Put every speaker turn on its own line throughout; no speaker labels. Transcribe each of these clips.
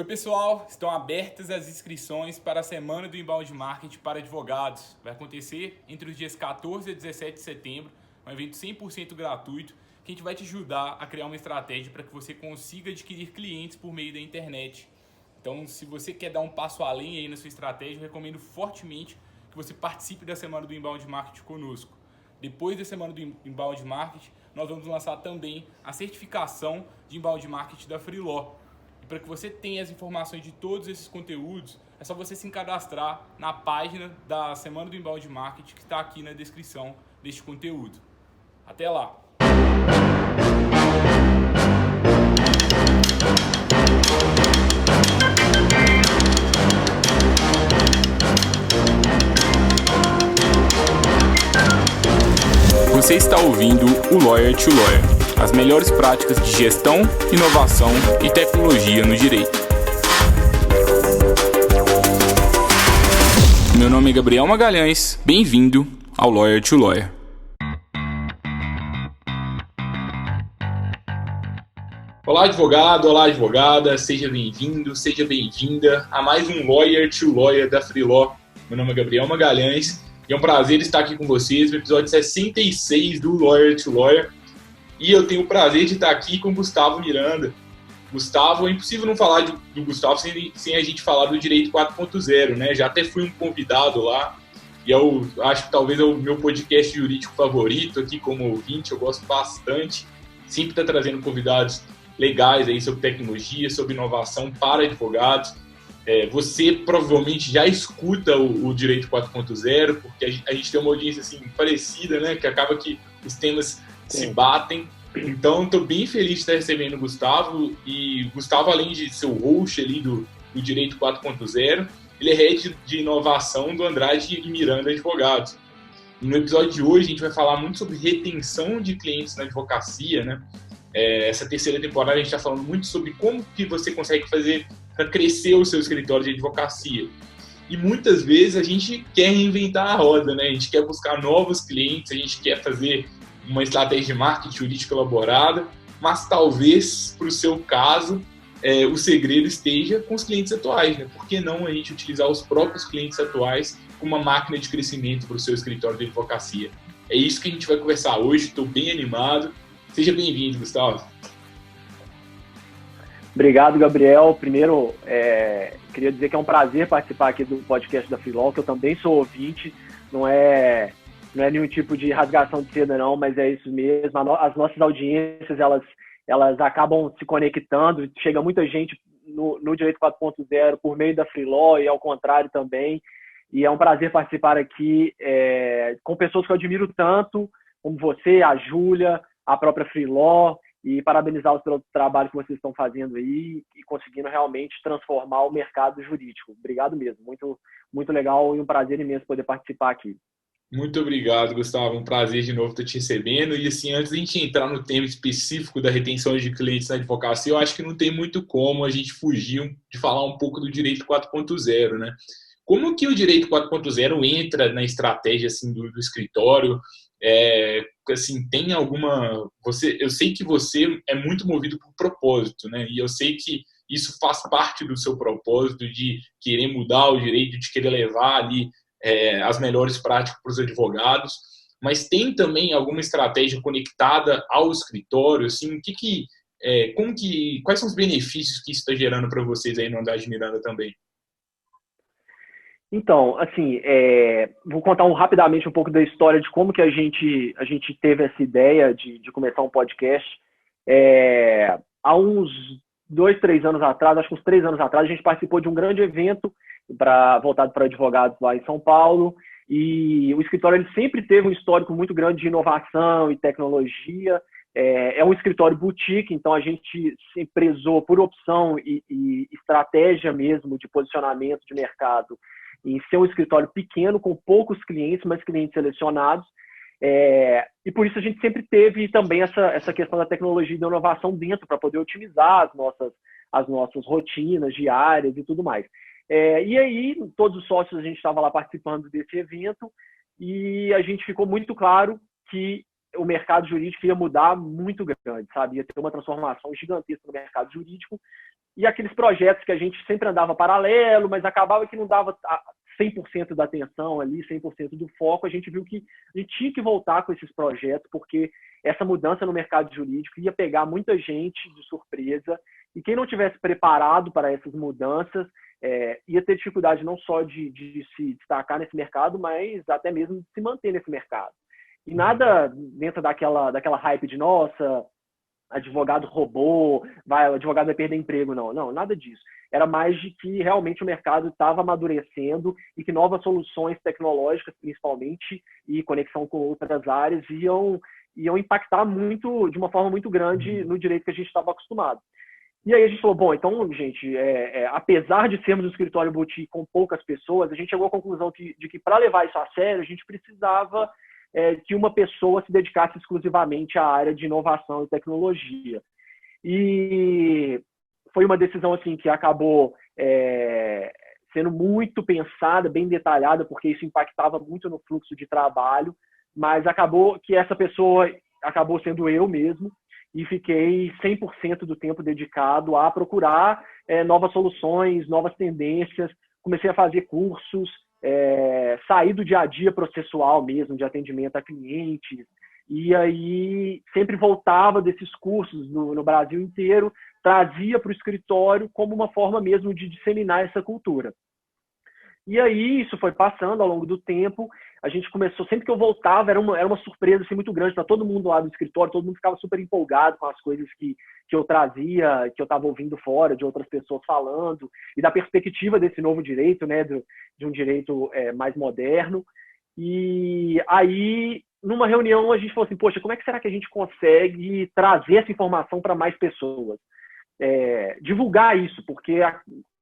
Oi pessoal, estão abertas as inscrições para a Semana do Inbound Marketing para advogados. Vai acontecer entre os dias 14 e 17 de setembro, um evento 100% gratuito, que a gente vai te ajudar a criar uma estratégia para que você consiga adquirir clientes por meio da internet. Então, se você quer dar um passo além aí na sua estratégia, eu recomendo fortemente que você participe da Semana do Inbound Marketing conosco. Depois da Semana do Inbound Marketing, nós vamos lançar também a certificação de Inbound Marketing da Freeló. E para que você tenha as informações de todos esses conteúdos, é só você se cadastrar na página da Semana do Inbound Marketing que está aqui na descrição deste conteúdo. Até lá! Você está ouvindo o Lawyer to Lawyer, as melhores práticas de gestão, inovação e tecnologia no direito. Meu nome é Gabriel Magalhães, bem-vindo ao Lawyer to Lawyer. Olá advogado, olá advogada, seja bem-vindo, seja bem-vinda a mais um Lawyer to Lawyer da Freeló. Meu nome é Gabriel Magalhães e é um prazer estar aqui com vocês no episódio 66 do Lawyer to Lawyer. E eu tenho o prazer de estar aqui com o Gustavo Miranda. Gustavo, é impossível não falar do Gustavo sem a gente falar do Direito 4.0, né? Já até fui um convidado lá e eu acho que talvez é o meu podcast jurídico favorito aqui como ouvinte, eu gosto bastante. Sempre está trazendo convidados legais aí sobre tecnologia, sobre inovação para advogados. Você provavelmente já escuta o Direito 4.0, porque a gente tem uma audiência assim, parecida, né? Que acaba que os temas se batem. Então, estou bem feliz de estar recebendo o Gustavo. E Gustavo, além de ser o host ali do Direito 4.0, ele é head de inovação do Andrade e Miranda Advogados. E no episódio de hoje, a gente vai falar muito sobre retenção de clientes na advocacia, né? Essa terceira temporada, a gente está falando muito sobre como que você consegue fazer para crescer o seu escritório de advocacia. E muitas vezes a gente quer reinventar a roda, né? A gente quer buscar novos clientes, a gente quer fazer uma estratégia de marketing jurídico elaborada, mas talvez, para o seu caso, o segredo esteja com os clientes atuais, né? Por que não a gente utilizar os próprios clientes atuais como uma máquina de crescimento para o seu escritório de advocacia? É isso que a gente vai conversar hoje, estou bem animado. Seja bem-vindo, Gustavo.
Obrigado, Gabriel. Primeiro, queria dizer que é um prazer participar aqui do podcast da Freeló, que eu também sou ouvinte, não é nenhum tipo de rasgação de seda, não, mas é isso mesmo. As nossas audiências, elas acabam se conectando, chega muita gente no Direito 4.0 por meio da Freeló e ao contrário também, e é um prazer participar aqui com pessoas que eu admiro tanto, como você, a Júlia, a própria Freeló, e parabenizá-los pelo trabalho que vocês estão fazendo aí e conseguindo realmente transformar o mercado jurídico. Obrigado mesmo, muito, muito legal e um prazer imenso poder participar aqui.
Muito obrigado, Gustavo. Um prazer de novo estar te recebendo. E assim, antes de a gente entrar no tema específico da retenção de clientes na advocacia, eu acho que não tem muito como a gente fugir de falar um pouco do Direito 4.0, né? Como que o Direito 4.0 entra na estratégia assim, do escritório? Assim, tem alguma... Eu sei que você é muito movido por propósito, né? E eu sei que isso faz parte do seu propósito de querer mudar o direito, de querer levar ali as melhores práticas para os advogados, mas tem também alguma estratégia conectada ao escritório, assim, quais são os benefícios que isso está gerando para vocês aí no Andrade Miranda também?
Então, assim, vou contar rapidamente um pouco da história de como que a gente teve essa ideia de começar um podcast. Há uns 2, 3 anos atrás, acho que uns 3 anos atrás, a gente participou de um grande evento voltado para advogados lá em São Paulo, e o escritório ele sempre teve um histórico muito grande de inovação e tecnologia. É um escritório boutique, então a gente se prezou por opção e estratégia mesmo de posicionamento de mercado em ser um escritório pequeno, com poucos clientes, mas clientes selecionados. E por isso a gente sempre teve também essa questão da tecnologia e da inovação dentro, para poder otimizar as nossas rotinas diárias e tudo mais. E aí, todos os sócios, a gente estava lá participando desse evento e a gente ficou muito claro que o mercado jurídico ia mudar muito grande, sabe? Ia ter uma transformação gigantesca no mercado jurídico e aqueles projetos que a gente sempre andava paralelo, mas acabava que não dava 100% da atenção ali, 100% do foco. A gente viu que a gente tinha que voltar com esses projetos, porque essa mudança no mercado jurídico ia pegar muita gente de surpresa, e quem não tivesse preparado para essas mudanças ia ter dificuldade não só de se destacar nesse mercado, mas até mesmo de se manter nesse mercado. E nada dentro daquela hype de, nossa, advogado roubou, o advogado vai perder emprego, não, nada disso. Era mais de que realmente o mercado estava amadurecendo e que novas soluções tecnológicas, principalmente, e conexão com outras áreas, iam impactar muito, de uma forma muito grande, no direito que a gente estava acostumado. E aí a gente falou, bom, então, gente, apesar de sermos um escritório boutique com poucas pessoas, a gente chegou à conclusão de que para levar isso a sério, a gente precisava que uma pessoa se dedicasse exclusivamente à área de inovação e tecnologia. E foi uma decisão assim que acabou sendo muito pensada, bem detalhada, porque isso impactava muito no fluxo de trabalho, mas acabou que essa pessoa acabou sendo eu mesmo, e fiquei 100% do tempo dedicado a procurar novas soluções, novas tendências. Comecei a fazer cursos, sair do dia a dia processual mesmo, de atendimento a clientes, e aí sempre voltava desses cursos no Brasil inteiro, trazia para o escritório como uma forma mesmo de disseminar essa cultura. E aí isso foi passando ao longo do tempo, a gente começou, sempre que eu voltava, era uma surpresa assim, muito grande para todo mundo lá do escritório, todo mundo ficava super empolgado com as coisas que eu trazia, que eu estava ouvindo fora, de outras pessoas falando, e da perspectiva desse novo direito, né, de um direito mais moderno. E aí, numa reunião, a gente falou assim, poxa, como é que será que a gente consegue trazer essa informação para mais pessoas? Divulgar isso, porque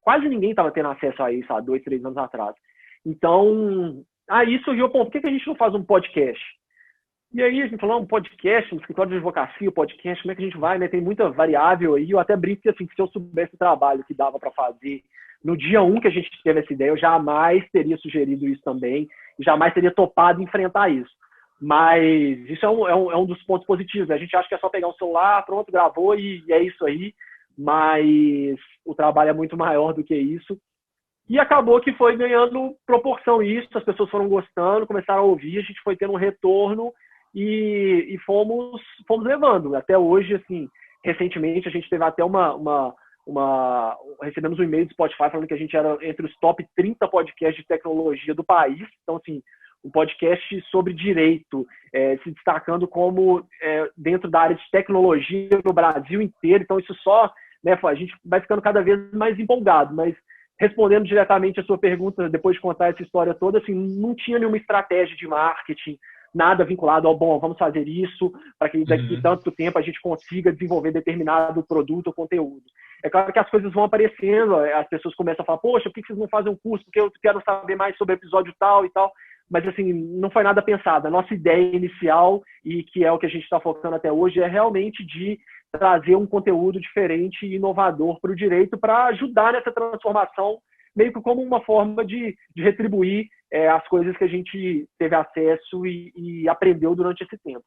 quase ninguém estava tendo acesso a isso há 2, 3 anos atrás. Então, aí surgiu, por que a gente não faz um podcast? E aí a gente falou, um podcast, um escritório de advocacia, podcast, como é que a gente vai, né? Tem muita variável aí. Eu até brinco que, assim, que se eu soubesse o trabalho que dava para fazer no dia 1 que a gente teve essa ideia, eu jamais teria sugerido isso também, e jamais teria topado enfrentar isso. Mas isso é um dos pontos positivos, né? A gente acha que é só pegar um celular, pronto, gravou e é isso aí. Mas o trabalho é muito maior do que isso. E acabou que foi ganhando proporção isso, as pessoas foram gostando, começaram a ouvir, a gente foi tendo um retorno e fomos levando. Até hoje, assim, recentemente, a gente teve até recebemos um e-mail do Spotify falando que a gente era entre os top 30 podcasts de tecnologia do país. Então, assim, um podcast sobre direito, se destacando como dentro da área de tecnologia no Brasil inteiro. Então, isso só, né, a gente vai ficando cada vez mais empolgado. Mas, respondendo diretamente a sua pergunta, depois de contar essa história toda, assim, não tinha nenhuma estratégia de marketing, nada vinculado ao, bom, vamos fazer isso para que daqui tanto tempo a gente consiga desenvolver determinado produto ou conteúdo. É claro que as coisas vão aparecendo, as pessoas começam a falar, poxa, por que vocês não fazem um curso? Porque eu quero saber mais sobre o episódio tal e tal. Mas, assim, não foi nada pensado. A nossa ideia inicial, e que é o que a gente está focando até hoje, é realmente de trazer um conteúdo diferente e inovador para o direito, para ajudar nessa transformação, meio que como uma forma de retribuir as coisas que a gente teve acesso e aprendeu durante esse tempo.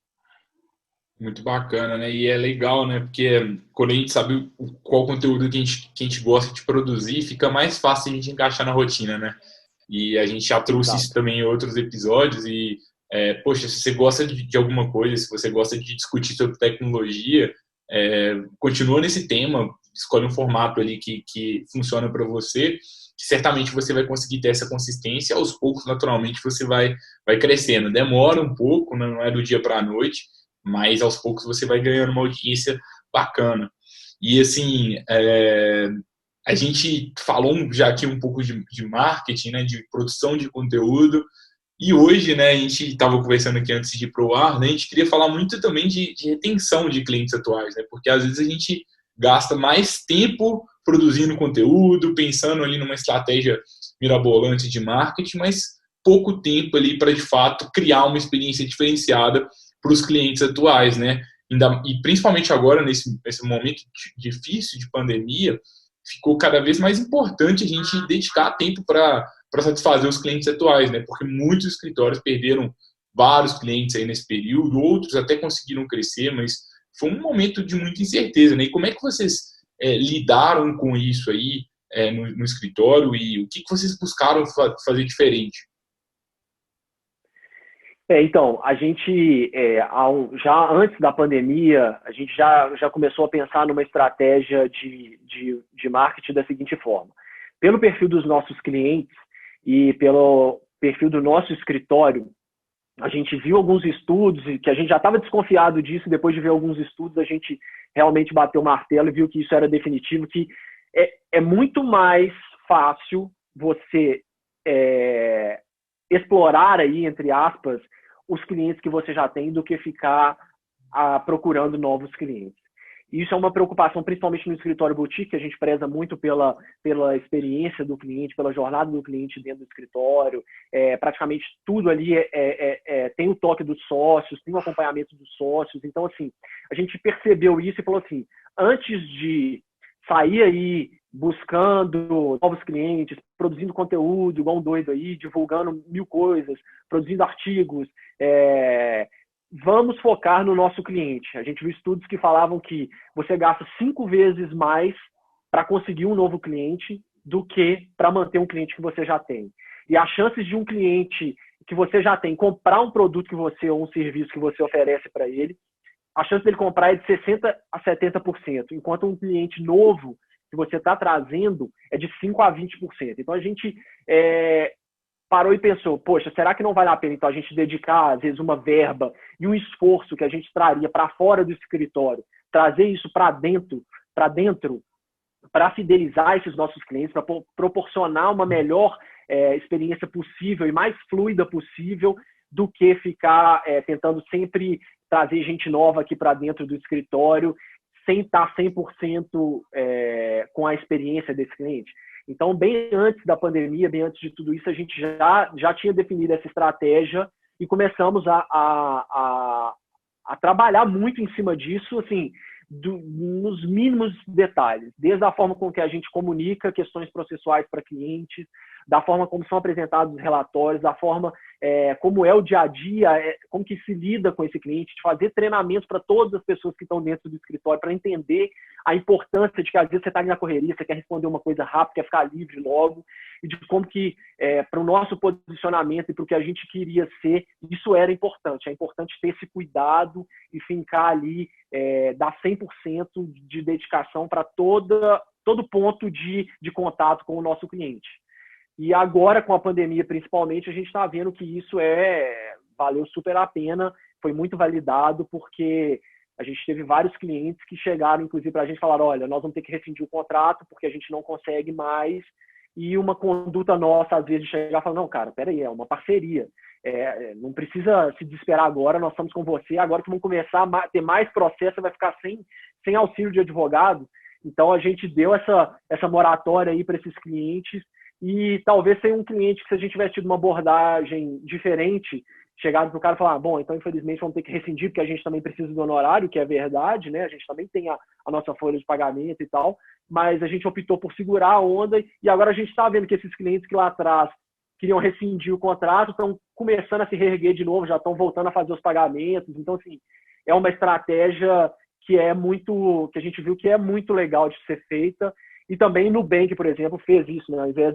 Muito bacana, né? E é legal, né? Porque quando a gente sabe qual conteúdo que a gente gosta de produzir, fica mais fácil a gente encaixar na rotina, né? E a gente já trouxe isso também em outros episódios. E, poxa, se você gosta de alguma coisa, se você gosta de discutir sobre tecnologia, continua nesse tema, escolhe um formato ali que funciona para você, que certamente você vai conseguir ter essa consistência. Aos poucos, naturalmente, você vai crescendo. Demora um pouco, né? Não é do dia para a noite, mas aos poucos você vai ganhando uma audiência bacana. E, assim, a gente falou já aqui um pouco de marketing, né, de produção de conteúdo, e hoje, né, a gente estava conversando aqui antes de ir para o ar, né, a gente queria falar muito também de retenção de clientes atuais, né, porque às vezes a gente gasta mais tempo produzindo conteúdo, pensando ali numa estratégia mirabolante de marketing, mas pouco tempo ali para, de fato, criar uma experiência diferenciada para os clientes atuais, né, e principalmente agora, nesse momento difícil de pandemia, ficou cada vez mais importante a gente dedicar tempo para satisfazer os clientes atuais, né? Porque muitos escritórios perderam vários clientes aí nesse período, outros até conseguiram crescer, mas foi um momento de muita incerteza, né? E como é que vocês lidaram com isso aí no escritório e o que vocês buscaram fazer diferente?
Então, a gente, já antes da pandemia, a gente já começou a pensar numa estratégia de marketing da seguinte forma. Pelo perfil dos nossos clientes e pelo perfil do nosso escritório, a gente viu alguns estudos que a gente já estava desconfiado disso, depois de ver alguns estudos, a gente realmente bateu o martelo e viu que isso era definitivo, que é muito mais fácil você explorar aí, entre aspas, os clientes que você já tem do que ficar procurando novos clientes. Isso é uma preocupação, principalmente no escritório boutique, que a gente preza muito pela experiência do cliente, pela jornada do cliente dentro do escritório. Praticamente tudo ali tem o toque dos sócios, tem o acompanhamento dos sócios. Então, assim, a gente percebeu isso e falou assim, antes de sair aí buscando novos clientes, produzindo conteúdo igual um doido aí, divulgando 1000 coisas, produzindo artigos, vamos focar no nosso cliente. A gente viu estudos que falavam que você gasta 5 vezes mais para conseguir um novo cliente do que para manter um cliente que você já tem. E as chances de um cliente que você já tem comprar um produto que você ou um serviço que você oferece para ele, a chance dele comprar é de 60% a 70%, enquanto um cliente novo que você está trazendo é de 5% a 20%. Então, a gente parou e pensou, poxa, será que não vale a pena então a gente dedicar, às vezes, uma verba e um esforço que a gente traria para fora do escritório, trazer isso para dentro, para fidelizar esses nossos clientes, para proporcionar uma melhor experiência possível e mais fluida possível do que ficar tentando sempre trazer gente nova aqui para dentro do escritório sem estar 100% com a experiência desse cliente. Então, bem antes da pandemia, bem antes de tudo isso, a gente já tinha definido essa estratégia e começamos a trabalhar muito em cima disso, assim, nos mínimos detalhes, desde a forma com que a gente comunica questões processuais para clientes, da forma como são apresentados os relatórios, da forma como é o dia a dia, como que se lida com esse cliente, de fazer treinamentos para todas as pessoas que estão dentro do escritório, para entender a importância de que às vezes você está ali na correria, você quer responder uma coisa rápida, quer ficar livre logo, e de como que para o nosso posicionamento e para o que a gente queria ser, isso era importante. É importante ter esse cuidado e fincar ali, dar 100% de dedicação para todo ponto de contato com o nosso cliente. E agora, com a pandemia principalmente, a gente está vendo que isso valeu super a pena, foi muito validado, porque a gente teve vários clientes que chegaram, inclusive, para a gente e falaram, olha, nós vamos ter que rescindir o contrato, porque a gente não consegue mais, e uma conduta nossa, às vezes, de chegar e falar, não, cara, peraí, é uma parceria, não precisa se desesperar agora, nós estamos com você, agora que vamos começar a ter mais processo, você vai ficar sem auxílio de advogado. Então, a gente deu essa moratória aí para esses clientes, e talvez sem um cliente que, se a gente tivesse tido uma abordagem diferente, chegado para o cara e falar, bom, então infelizmente vamos ter que rescindir, porque a gente também precisa do honorário, que é verdade, né? A gente também tem a nossa folha de pagamento e tal, mas a gente optou por segurar a onda, e agora a gente está vendo que esses clientes que lá atrás queriam rescindir o contrato estão começando a se reerguer de novo, já estão voltando a fazer os pagamentos. Então, assim, é uma estratégia que a gente viu que é muito legal de ser feita. E também no Nubank, por exemplo, fez isso, né? Ao invés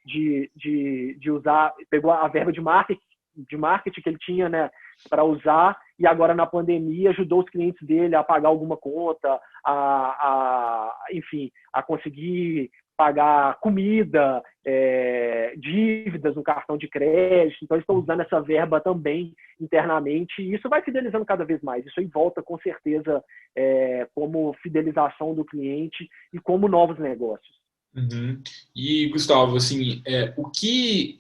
de usar, pegou a verba de marketing que ele tinha, né, para usar, e agora na pandemia ajudou os clientes dele a pagar alguma conta, enfim, a conseguir pagar comida, dívidas no cartão de crédito. Então, eles estão usando essa verba também internamente, e isso vai fidelizando cada vez mais. Isso aí volta, com certeza, como fidelização do cliente e como novos negócios.
Uhum. E, Gustavo, assim, o que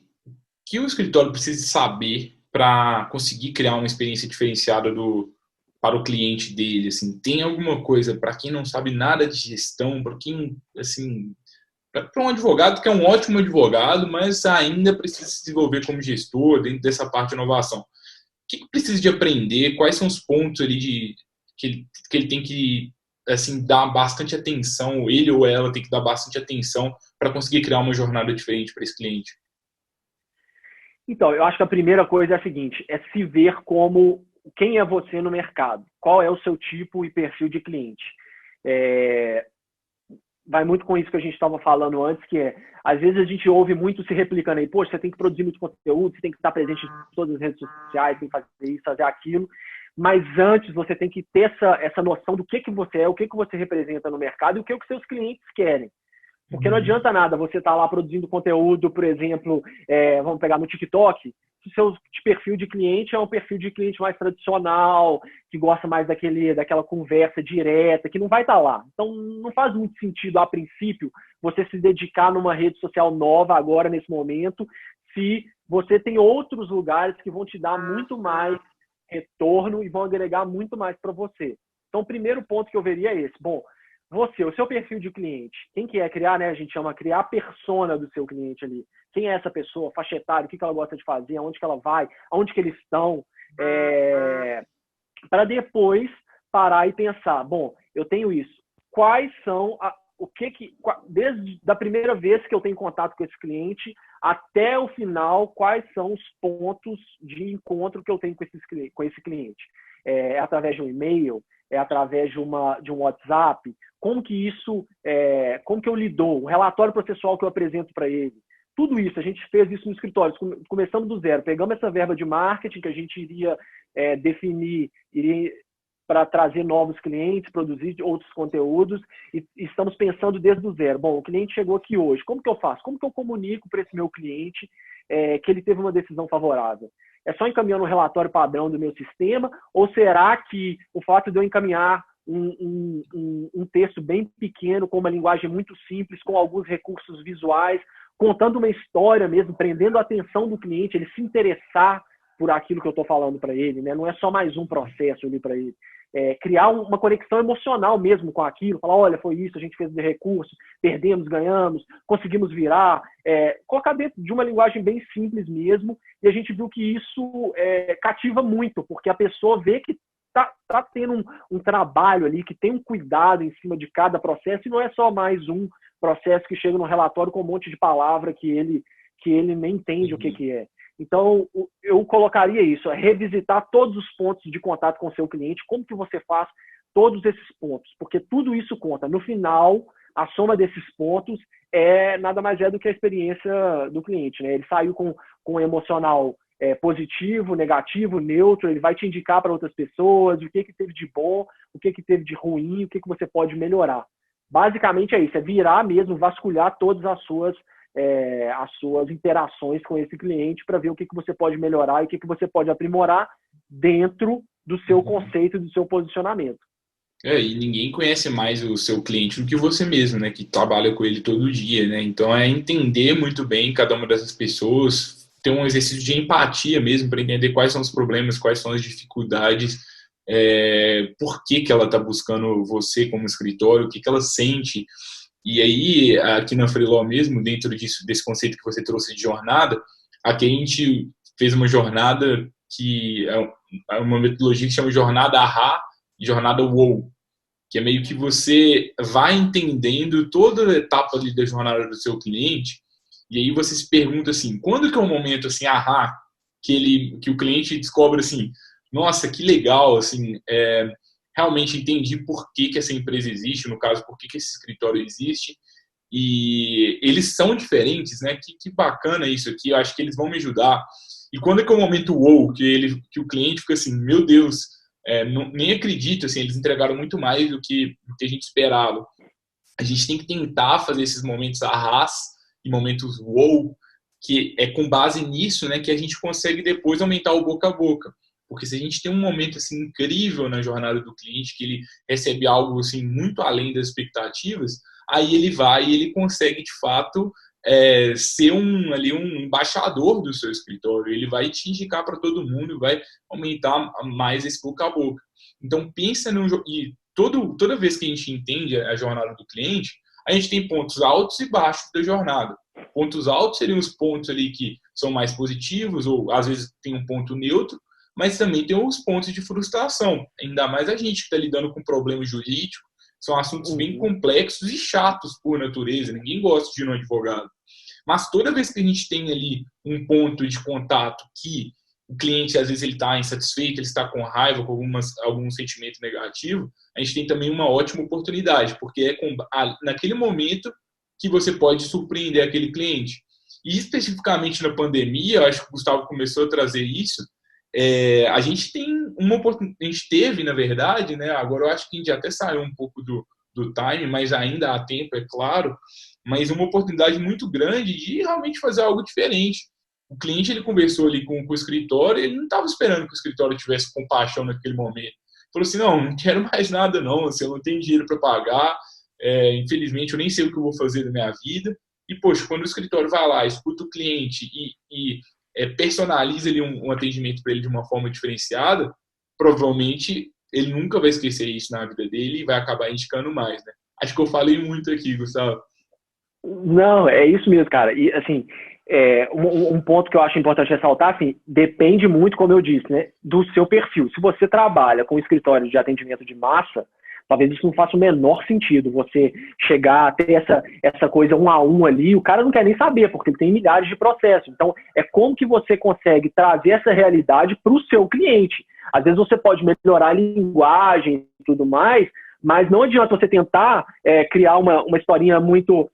o escritório precisa saber para conseguir criar uma experiência diferenciada para o cliente dele? Assim, tem alguma coisa para quem não sabe nada de gestão, para quem, assim, para um advogado que é um ótimo advogado, mas ainda precisa se desenvolver como gestor dentro dessa parte de inovação? O que precisa de aprender? Quais são os pontos ali que ele tem que, assim, dar bastante atenção, ele ou ela tem que dar bastante atenção para conseguir criar uma jornada diferente para esse cliente?
Então, eu acho que a primeira coisa é a seguinte, é se ver como quem é você no mercado, qual é o seu tipo e perfil de cliente. vai muito com isso que a gente estava falando antes, que é, às vezes a gente ouve muito se replicando aí, poxa, você tem que produzir muito conteúdo, você tem que estar presente em todas as redes sociais, tem que fazer isso, fazer aquilo, mas antes você tem que ter essa noção do que você é, o que você representa no mercado e o que os seus clientes querem. Porque não adianta nada você estar lá produzindo conteúdo, por exemplo, vamos pegar no TikTok, se o seu perfil de cliente é um perfil de cliente mais tradicional, que gosta mais daquela conversa direta, que não vai estar lá. Então, não faz muito sentido, a princípio, você se dedicar numa rede social nova agora, nesse momento, se você tem outros lugares que vão te dar muito mais retorno e vão agregar muito mais para você. Então, o primeiro ponto que eu veria é esse. Bom, o seu perfil de cliente, quem que é criar, né? A gente chama criar a persona do seu cliente ali. Quem é essa pessoa, faixa etária, o que ela gosta de fazer, aonde que ela vai, aonde que eles estão, para depois parar e pensar, bom, eu tenho isso. Quais são, desde a primeira vez que eu tenho contato com esse cliente até o final, quais são os pontos de encontro que eu tenho com esse cliente? É através de um e-mail? É através de um WhatsApp? Como que eu lidou? O relatório processual que eu apresento para ele? Tudo isso, a gente fez isso no escritório, começamos do zero. Pegamos essa verba de marketing que a gente iria definir para trazer novos clientes, produzir outros conteúdos, e estamos pensando desde o zero. Bom, o cliente chegou aqui hoje, como que eu faço? Como que eu comunico para esse meu cliente que ele teve uma decisão favorável? É só encaminhando um relatório padrão do meu sistema? Ou será que o fato de eu encaminhar um texto bem pequeno, com uma linguagem muito simples, com alguns recursos visuais, contando uma história mesmo, prendendo a atenção do cliente, ele se interessar por aquilo que eu estou falando para ele, né? Não é só mais um processo ali para ele. Criar uma conexão emocional mesmo com aquilo, falar, olha, foi isso, a gente fez de recurso, perdemos, ganhamos, conseguimos virar, colocar dentro de uma linguagem bem simples mesmo, e a gente viu que isso cativa muito, porque a pessoa vê que está tendo um trabalho ali, que tem um cuidado em cima de cada processo, e não é só mais um processo que chega no relatório com um monte de palavra que ele nem entende o que é. Então, eu colocaria isso, revisitar todos os pontos de contato com o seu cliente, como que você faz todos esses pontos, porque tudo isso conta. No final, a soma desses pontos nada mais do que a experiência do cliente, né? Ele saiu com um emocional positivo, negativo, neutro, ele vai te indicar para outras pessoas o que teve de bom, o que teve de ruim, o que você pode melhorar. Basicamente é isso, virar mesmo, vasculhar todas as suas interações com esse cliente para ver o que você pode melhorar e o que você pode aprimorar dentro do seu conceito, do seu posicionamento.
E ninguém conhece mais o seu cliente do que você mesmo, né? Que trabalha com ele todo dia, né? Então é entender muito bem cada uma dessas pessoas, ter um exercício de empatia mesmo para entender quais são os problemas, quais são as dificuldades, por que ela está buscando você como escritório, o que ela sente. E aí, aqui na Freeló mesmo, dentro desse conceito que você trouxe de jornada, aqui a gente fez uma jornada que é uma metodologia que chama jornada AHA e jornada WOW, que é meio que você vai entendendo toda a etapa ali da jornada do seu cliente, e aí você se pergunta assim, quando que é um momento assim, AHA, que o cliente descobre assim, nossa, que legal, assim, realmente entendi por que essa empresa existe, no caso, por que esse escritório existe, e eles são diferentes, né? Que bacana isso aqui, eu acho que eles vão me ajudar. E quando é que é o momento wow, que o cliente fica assim, meu Deus, nem acredito, assim, eles entregaram muito mais do que a gente esperava. A gente tem que tentar fazer esses momentos ahás e momentos wow, que é com base nisso, né, que a gente consegue depois aumentar o boca a boca. Porque se a gente tem um momento assim incrível na jornada do cliente, que ele recebe algo assim muito além das expectativas, aí ele vai e ele consegue de fato ser um embaixador do seu escritório. Ele vai te indicar para todo mundo, vai aumentar mais esse boca a boca. Então pensa e toda vez que a gente entende a jornada do cliente, a gente tem pontos altos e baixos da jornada. Pontos altos seriam os pontos ali que são mais positivos, ou às vezes tem um ponto neutro, mas também tem os pontos de frustração. Ainda mais a gente que está lidando com problemas jurídicos, são assuntos bem complexos e chatos por natureza, ninguém gosta de ir no advogado. Mas toda vez que a gente tem ali um ponto de contato que o cliente, às vezes, ele está insatisfeito, ele está com raiva, com algum sentimento negativo, a gente tem também uma ótima oportunidade, porque naquele momento que você pode surpreender aquele cliente. E especificamente na pandemia, eu acho que o Gustavo começou a trazer isso, a gente tem uma oportunidade, a gente teve, na verdade, né, agora eu acho que a gente até saiu um pouco do time, mas ainda há tempo, é claro, mas uma oportunidade muito grande de realmente fazer algo diferente. O cliente, ele conversou ali com o escritório, ele não estava esperando que o escritório tivesse compaixão naquele momento. Falou assim, não quero mais nada não, assim, eu não tenho dinheiro para pagar, infelizmente eu nem sei o que eu vou fazer da minha vida. E, poxa, quando o escritório vai lá, escuta o cliente e personaliza ali um atendimento para ele de uma forma diferenciada, provavelmente ele nunca vai esquecer isso na vida dele e vai acabar indicando mais, né? Acho que eu falei muito aqui, Gustavo.
Não, é isso mesmo, cara. E, assim, um ponto que eu acho importante ressaltar, assim, depende muito, como eu disse, né, do seu perfil. Se você trabalha com escritório de atendimento de massa, talvez isso não faça o menor sentido. Você chegar a ter essa coisa um a um ali, o cara não quer nem saber, porque ele tem milhares de processos. Então, é como que você consegue trazer essa realidade para o seu cliente. Às vezes você pode melhorar a linguagem e tudo mais, mas não adianta você tentar criar uma historinha muito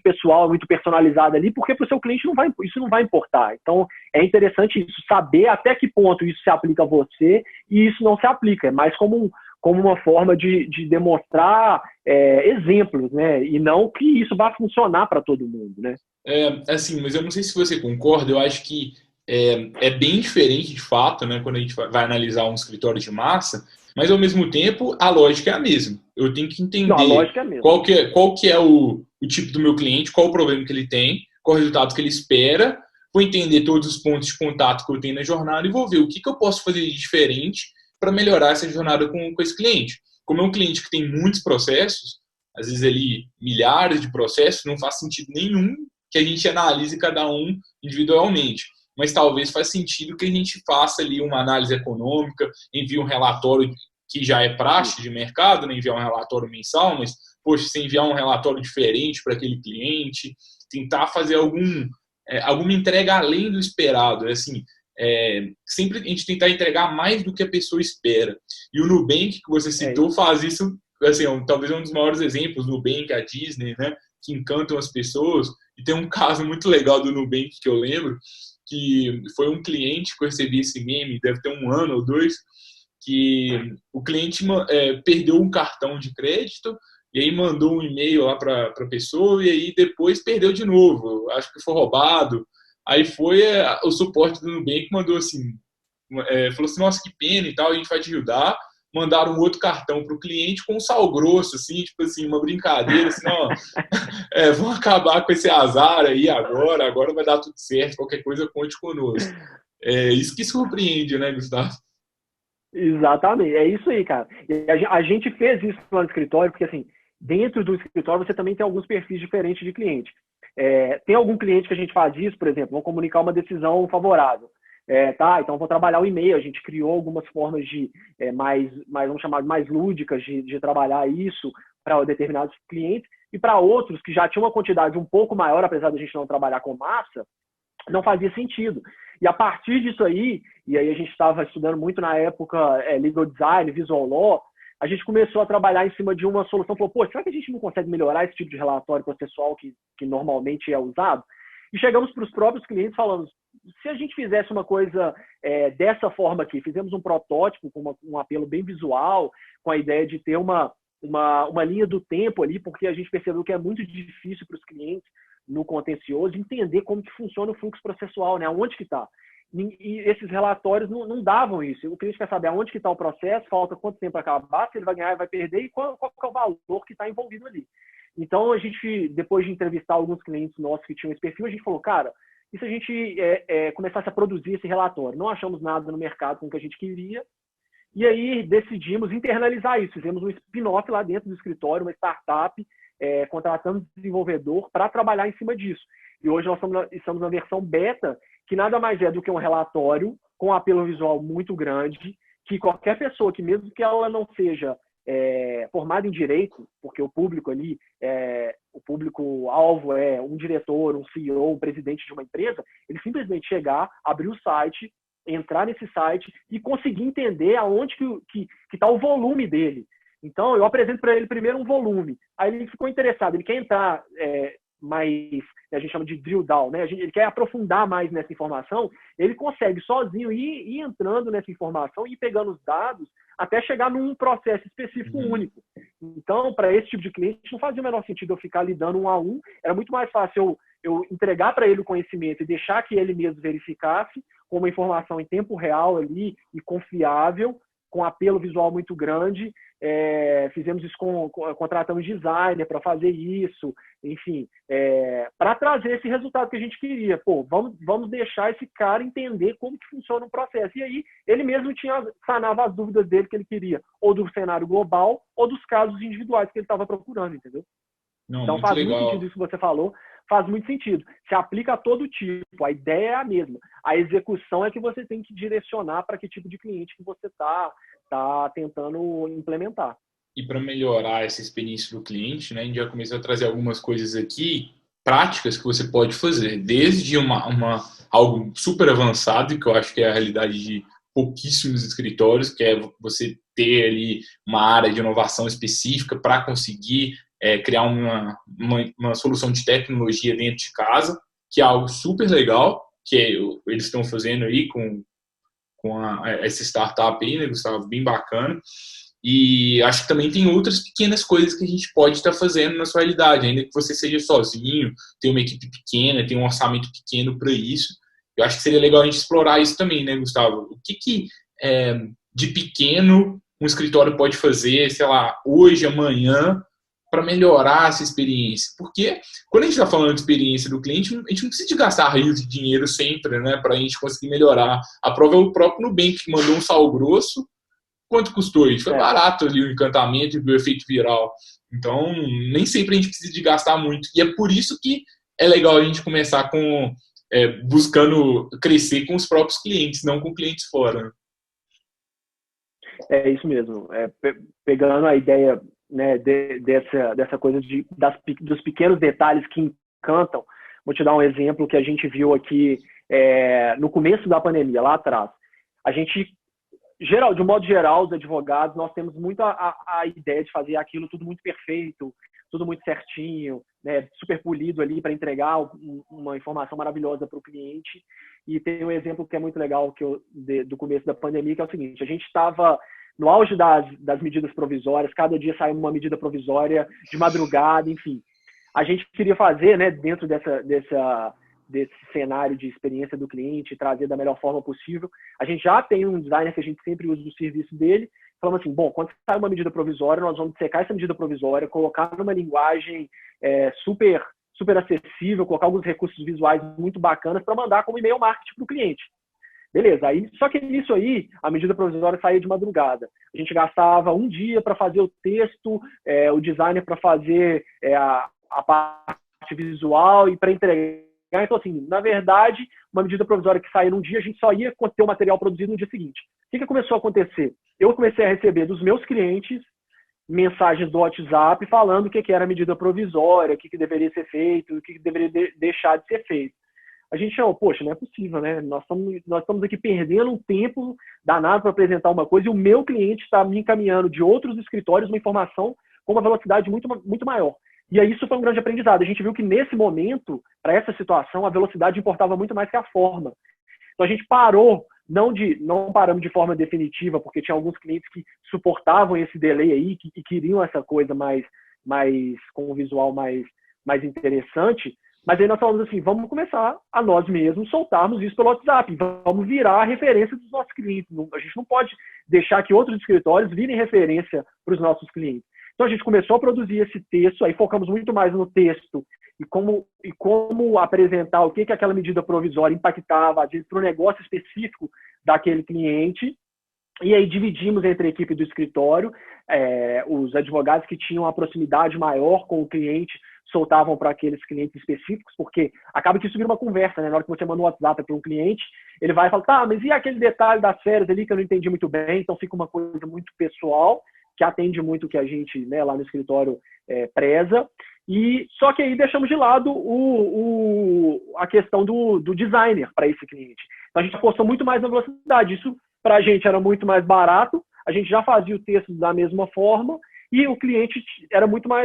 pessoal, muito personalizada ali, porque para o seu cliente isso não vai importar. Então, é interessante isso, saber até que ponto isso se aplica a você e isso não se aplica. É mais como uma forma de demonstrar exemplos, né? E não que isso vá funcionar para todo mundo, né?
Assim, mas eu não sei se você concorda, eu acho que é bem diferente de fato, né, quando a gente vai analisar um escritório de massa, mas ao mesmo tempo a lógica é a mesma. Eu tenho que
Não, a
entender
lógica é a mesma.
qual que é o tipo do meu cliente, qual o problema que ele tem, qual o resultado que ele espera, vou entender todos os pontos de contato que eu tenho na jornada e vou ver o que eu posso fazer de diferente para melhorar essa jornada com esse cliente. Como é um cliente que tem muitos processos, às vezes ali milhares de processos, não faz sentido nenhum que a gente analise cada um individualmente. Mas talvez faz sentido que a gente faça ali uma análise econômica, envie um relatório que já é praxe de mercado, né? Enviar um relatório mensal, mas, poxa, se enviar um relatório diferente para aquele cliente, tentar fazer alguma entrega além do esperado. Assim, sempre a gente tentar entregar mais do que a pessoa espera. E o Nubank, que você citou, faz isso, assim, talvez um dos maiores exemplos, o Nubank, a Disney, né? Que encantam as pessoas. E tem um caso muito legal do Nubank que eu lembro, que foi um cliente que eu recebi esse meme, deve ter 1 ano ou 2, que o cliente perdeu um cartão de crédito e aí mandou um e-mail lá para a pessoa e aí depois perdeu de novo, acho que foi roubado. Aí foi o suporte do Nubank mandou assim, falou assim, nossa, que pena e tal, a gente vai te ajudar. Mandaram um outro cartão para o cliente com um sal grosso, assim, tipo assim, uma brincadeira, assim, ó, vamos acabar com esse azar aí agora vai dar tudo certo, qualquer coisa conte conosco. É isso que surpreende, né, Gustavo?
Exatamente, é isso aí, cara. E a gente fez isso lá no escritório, porque assim, dentro do escritório você também tem alguns perfis diferentes de cliente. Tem algum cliente que a gente faz isso, por exemplo, vão comunicar uma decisão favorável. Tá, então vou trabalhar o e-mail. A gente criou algumas formas de vamos chamar de mais lúdicas de trabalhar isso para determinados clientes, e para outros que já tinham uma quantidade um pouco maior, apesar de a gente não trabalhar com massa, não fazia sentido. E a partir disso aí, e aí a gente estava estudando muito na época legal design, visual law, a gente começou a trabalhar em cima de uma solução. Falou, pô, será que a gente não consegue melhorar esse tipo de relatório processual que normalmente é usado? E chegamos para os próprios clientes falando, se a gente fizesse uma coisa dessa forma aqui, fizemos um protótipo com um apelo bem visual, com a ideia de ter uma linha do tempo ali, porque a gente percebeu que é muito difícil para os clientes no contencioso entender como que funciona o fluxo processual, né? Onde que está. E esses relatórios não davam isso. O cliente quer saber aonde que está o processo, falta quanto tempo para acabar, se ele vai ganhar, vai perder, e qual é o valor que está envolvido ali. Então, a gente, depois de entrevistar alguns clientes nossos que tinham esse perfil, a gente falou, cara, e se a gente começasse a produzir esse relatório? Não achamos nada no mercado com o que a gente queria, e aí decidimos internalizar isso. Fizemos um spin-off lá dentro do escritório, uma startup, contratando um desenvolvedor para trabalhar em cima disso. E hoje nós estamos na versão beta, que nada mais é do que um relatório com um apelo visual muito grande, que qualquer pessoa, que mesmo que ela não seja formado em direito, porque o público ali, o público-alvo é um diretor, um CEO, um presidente de uma empresa, ele simplesmente chegar, abrir o site, entrar nesse site e conseguir entender aonde que está o volume dele. Então, eu apresento para ele primeiro um volume. Aí ele ficou interessado, ele quer entrar mais, a gente chama de drill down, né? Ele quer aprofundar mais nessa informação, ele consegue sozinho ir entrando nessa informação e pegando os dados até chegar num processo específico único. Então, para esse tipo de cliente, não fazia o menor sentido eu ficar lidando um a um, era muito mais fácil eu entregar para ele o conhecimento e deixar que ele mesmo verificasse com uma informação em tempo real ali e confiável, com apelo visual muito grande. Fizemos isso contratamos designer para fazer isso, enfim, para trazer esse resultado que a gente queria. Vamos deixar esse cara entender como que funciona o processo. E aí ele mesmo sanava as dúvidas dele que ele queria, ou do cenário global, ou dos casos individuais que ele estava procurando, entendeu?
Não,
então
muito
faz
legal.
muito sentido isso que você falou, faz muito sentido. Se aplica a todo tipo, a ideia é a mesma. A execução é que você tem que direcionar para que tipo de cliente que você está tentando implementar.
E para melhorar essa experiência do cliente, né, a gente já começou a trazer algumas coisas aqui, práticas que você pode fazer, desde algo super avançado, que eu acho que é a realidade de pouquíssimos escritórios, que é você ter ali uma área de inovação específica para conseguir criar uma solução de tecnologia dentro de casa, que é algo super legal, que eles estão fazendo aí com essa startup aí, né, Gustavo, bem bacana. E acho que também tem outras pequenas coisas que a gente pode estar fazendo na sua realidade, ainda que você seja sozinho, tem uma equipe pequena, tem um orçamento pequeno para isso. Eu acho que seria legal a gente explorar isso também, né, Gustavo? O que de pequeno um escritório pode fazer, sei lá, hoje, amanhã, para melhorar essa experiência? Porque quando a gente está falando de experiência do cliente, a gente não precisa de gastar rios de dinheiro sempre, né, para a gente conseguir melhorar. A prova é o próprio Nubank, que mandou um sal grosso. Quanto custou isso? Foi barato ali o encantamento e o efeito viral. Então, nem sempre a gente precisa de gastar muito. E é por isso que é legal a gente começar buscando crescer com os próprios clientes, não com clientes fora.
É isso mesmo. Pegando a ideia, né, dessa coisa dos pequenos detalhes que encantam, vou te dar um exemplo que a gente viu aqui no começo da pandemia, lá atrás. A gente, de um modo geral, os advogados, nós temos muito a ideia de fazer aquilo tudo muito perfeito, tudo muito certinho, né, super polido ali para entregar uma informação maravilhosa para o cliente. E tem um exemplo que é muito legal do começo da pandemia, que é o seguinte: a gente estava no auge das medidas provisórias, cada dia saiu uma medida provisória de madrugada, enfim. A gente queria fazer, né, dentro desse cenário de experiência do cliente, trazer da melhor forma possível. A gente já tem um designer que a gente sempre usa o serviço dele, falando assim, quando sai uma medida provisória, nós vamos secar essa medida provisória, colocar numa linguagem super, super acessível, colocar alguns recursos visuais muito bacanas para mandar como e-mail marketing para o cliente. Beleza, só que nisso aí, a medida provisória saía de madrugada. A gente gastava um dia para fazer o texto, o designer para fazer a parte visual e para entregar. Então, assim, na verdade, uma medida provisória que saía num dia, a gente só ia ter o material produzido no dia seguinte. O que começou a acontecer? Eu comecei a receber dos meus clientes mensagens do WhatsApp falando o que era a medida provisória, o que deveria ser feito, o que deveria deixar de ser feito. A gente falou, poxa, não é possível, né? Nós estamos aqui perdendo um tempo danado para apresentar uma coisa e o meu cliente está me encaminhando de outros escritórios uma informação com uma velocidade muito, muito maior. E aí isso foi um grande aprendizado. A gente viu que nesse momento, para essa situação, a velocidade importava muito mais que a forma. Então a gente parou, não paramos de forma definitiva, porque tinha alguns clientes que suportavam esse delay aí e queriam essa coisa mais com um visual mais interessante. Mas aí nós falamos assim, vamos começar a nós mesmos soltarmos isso pelo WhatsApp, vamos virar a referência dos nossos clientes. A gente não pode deixar que outros escritórios virem referência para os nossos clientes. Então a gente começou a produzir esse texto, aí focamos muito mais no texto e como apresentar o que aquela medida provisória impactava, às vezes, para o negócio específico daquele cliente. E aí dividimos entre a equipe do escritório, os advogados que tinham a proximidade maior com o cliente soltavam para aqueles clientes específicos, porque acaba que isso vira uma conversa, né? Na hora que você manda um WhatsApp para um cliente, ele vai falar, tá, mas e aquele detalhe das férias ali que eu não entendi muito bem, então fica uma coisa muito pessoal. que atende muito o que a gente, né, lá no escritório preza. E só que aí deixamos de lado a questão do designer para esse cliente. Então a gente apostou muito mais na velocidade. Isso para a gente era muito mais barato, a gente já fazia o texto da mesma forma e o cliente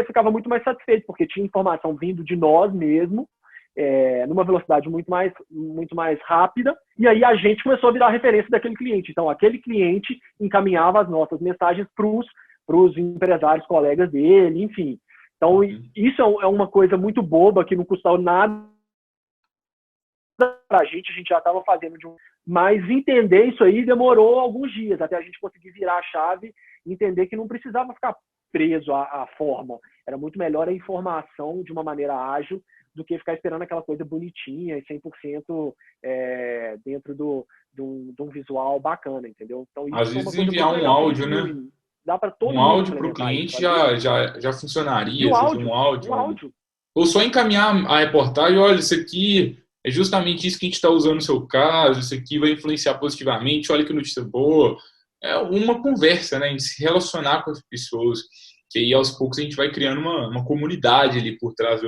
ficava muito mais satisfeito, porque tinha informação vindo de nós mesmo, numa velocidade muito mais rápida, e aí a gente começou a virar referência daquele cliente. Então aquele cliente encaminhava as nossas mensagens para os empresários, colegas dele, enfim. Então, isso é uma coisa muito boba, que não custou nada para a gente já estava fazendo mas entender isso aí demorou alguns dias, até a gente conseguir virar a chave e entender que não precisava ficar preso à forma. Era muito melhor a informação de uma maneira ágil do que ficar esperando aquela coisa bonitinha e 100% dentro de um visual bacana, entendeu? Então, isso
Às
é uma
vezes
coisa
enviar
muito
um
legal
áudio, né?
dá para todo
Um
mundo
áudio para o
implementar
cliente
isso.
já
E
funcionaria,
o
às vezes
áudio,
um áudio.
um áudio.
Ou só encaminhar a reportagem, olha, isso aqui é justamente isso que a gente está usando no seu caso, isso aqui vai influenciar positivamente, olha que notícia boa. É uma conversa, né? A gente se relacionar com as pessoas, que aí aos poucos a gente vai criando uma comunidade ali por trás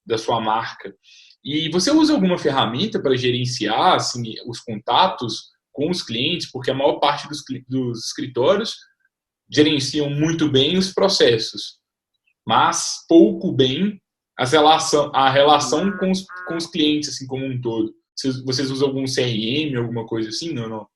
da sua marca. E você usa alguma ferramenta para gerenciar assim, os contatos com os clientes? Porque a maior parte dos escritórios gerenciam muito bem os processos, mas pouco bem a relação com os clientes, assim, como um todo. Vocês usam algum CRM, alguma coisa assim? Não, não.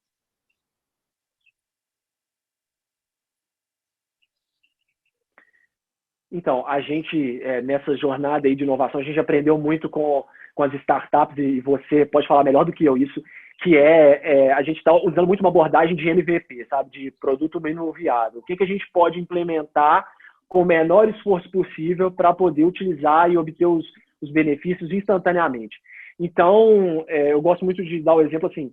Então, a gente, nessa jornada aí de inovação, a gente aprendeu muito com as startups, e você pode falar melhor do que eu isso, que a gente está usando muito uma abordagem de MVP, sabe, de produto mínimo viável. O que a gente pode implementar com o menor esforço possível para poder utilizar e obter os benefícios instantaneamente. Então, eu gosto muito de dar o exemplo assim,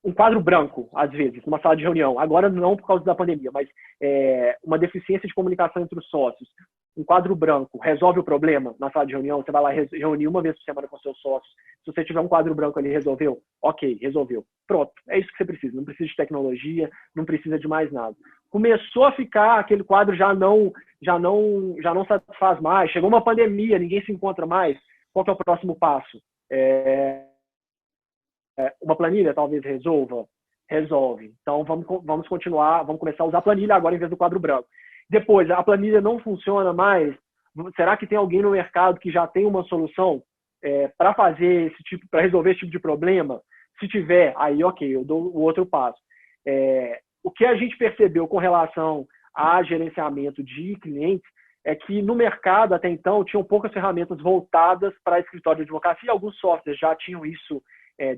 um quadro branco, às vezes, numa sala de reunião. Agora não por causa da pandemia, mas uma deficiência de comunicação entre os sócios. Um quadro branco resolve o problema na sala de reunião? Você vai lá reunir uma vez por semana com seus sócios. Se você tiver um quadro branco ali, resolveu? Ok, resolveu. Pronto, é isso que você precisa. Não precisa de tecnologia, não precisa de mais nada. Começou a ficar, aquele quadro já não satisfaz mais. Chegou uma pandemia, ninguém se encontra mais. Qual que é o próximo passo? Uma planilha talvez resolve. Então vamos continuar, vamos começar a usar a planilha agora em vez do quadro branco. Depois, a planilha não funciona mais. Será que tem alguém no mercado que já tem uma solução para resolver esse tipo de problema? Se tiver, aí ok, eu dou o outro passo. O que a gente percebeu com relação a gerenciamento de clientes é que no mercado até então tinham poucas ferramentas voltadas para escritório de advocacia. Alguns softwares já tinham isso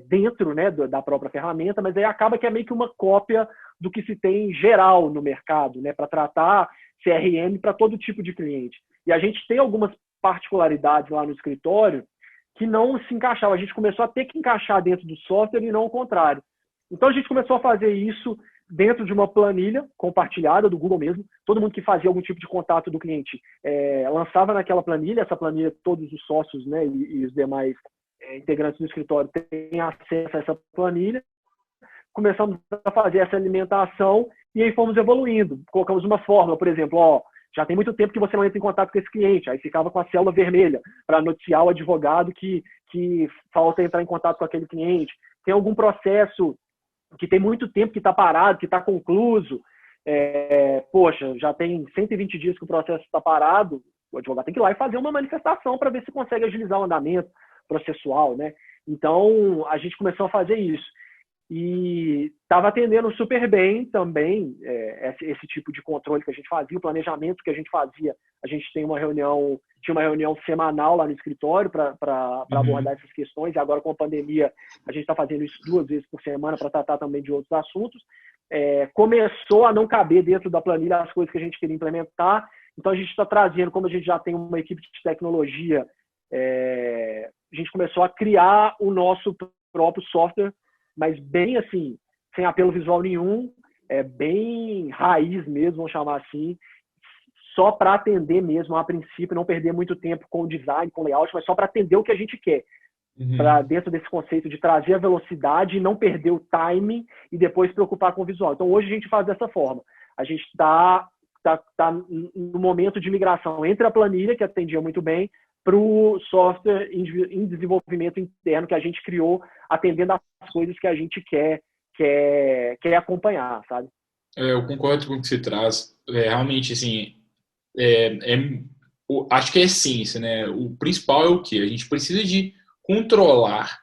dentro, né, da própria ferramenta, mas aí acaba que é meio que uma cópia do que se tem em geral no mercado, né, para tratar CRM para todo tipo de cliente. E a gente tem algumas particularidades lá no escritório que não se encaixavam. A gente começou a ter que encaixar dentro do software e não o contrário. Então a gente começou a fazer isso dentro de uma planilha compartilhada do Google mesmo. Todo mundo que fazia algum tipo de contato do cliente lançava naquela planilha. Essa planilha, todos os sócios, né, e os demais integrantes do escritório têm acesso a essa planilha. Começamos a fazer essa alimentação e aí fomos evoluindo. Colocamos uma fórmula, por exemplo, já tem muito tempo que você não entra em contato com esse cliente. Aí ficava com a célula vermelha para noticiar o advogado que falta entrar em contato com aquele cliente. Tem algum processo que tem muito tempo que está parado, que está concluso. Poxa, já tem 120 dias que o processo está parado. O advogado tem que ir lá e fazer uma manifestação para ver se consegue agilizar o andamento processual, né? Então, a gente começou a fazer isso. E estava atendendo super bem também esse tipo de controle que a gente fazia, o planejamento que a gente fazia. A gente tinha uma reunião semanal lá no escritório para abordar essas questões, e agora com a pandemia a gente está fazendo isso 2 vezes por semana para tratar também de outros assuntos. Começou a não caber dentro da planilha as coisas que a gente queria implementar, então a gente está trazendo, como a gente já tem uma equipe de tecnologia, a gente começou a criar o nosso próprio software, mas bem assim, sem apelo visual nenhum, bem raiz mesmo, vamos chamar assim, só para atender mesmo, a princípio, não perder muito tempo com o design, com o layout, mas só para atender o que a gente quer. Para dentro desse conceito de trazer a velocidade e não perder o timing e depois se preocupar com o visual. Então, hoje a gente faz dessa forma. A gente está tá no momento de migração entre a planilha, que atendia muito bem, para o software em desenvolvimento interno que a gente criou, atendendo às coisas que a gente quer acompanhar, sabe?
Eu concordo com o que você traz. Realmente, assim, acho que é a essência, né? O principal é o quê? A gente precisa de controlar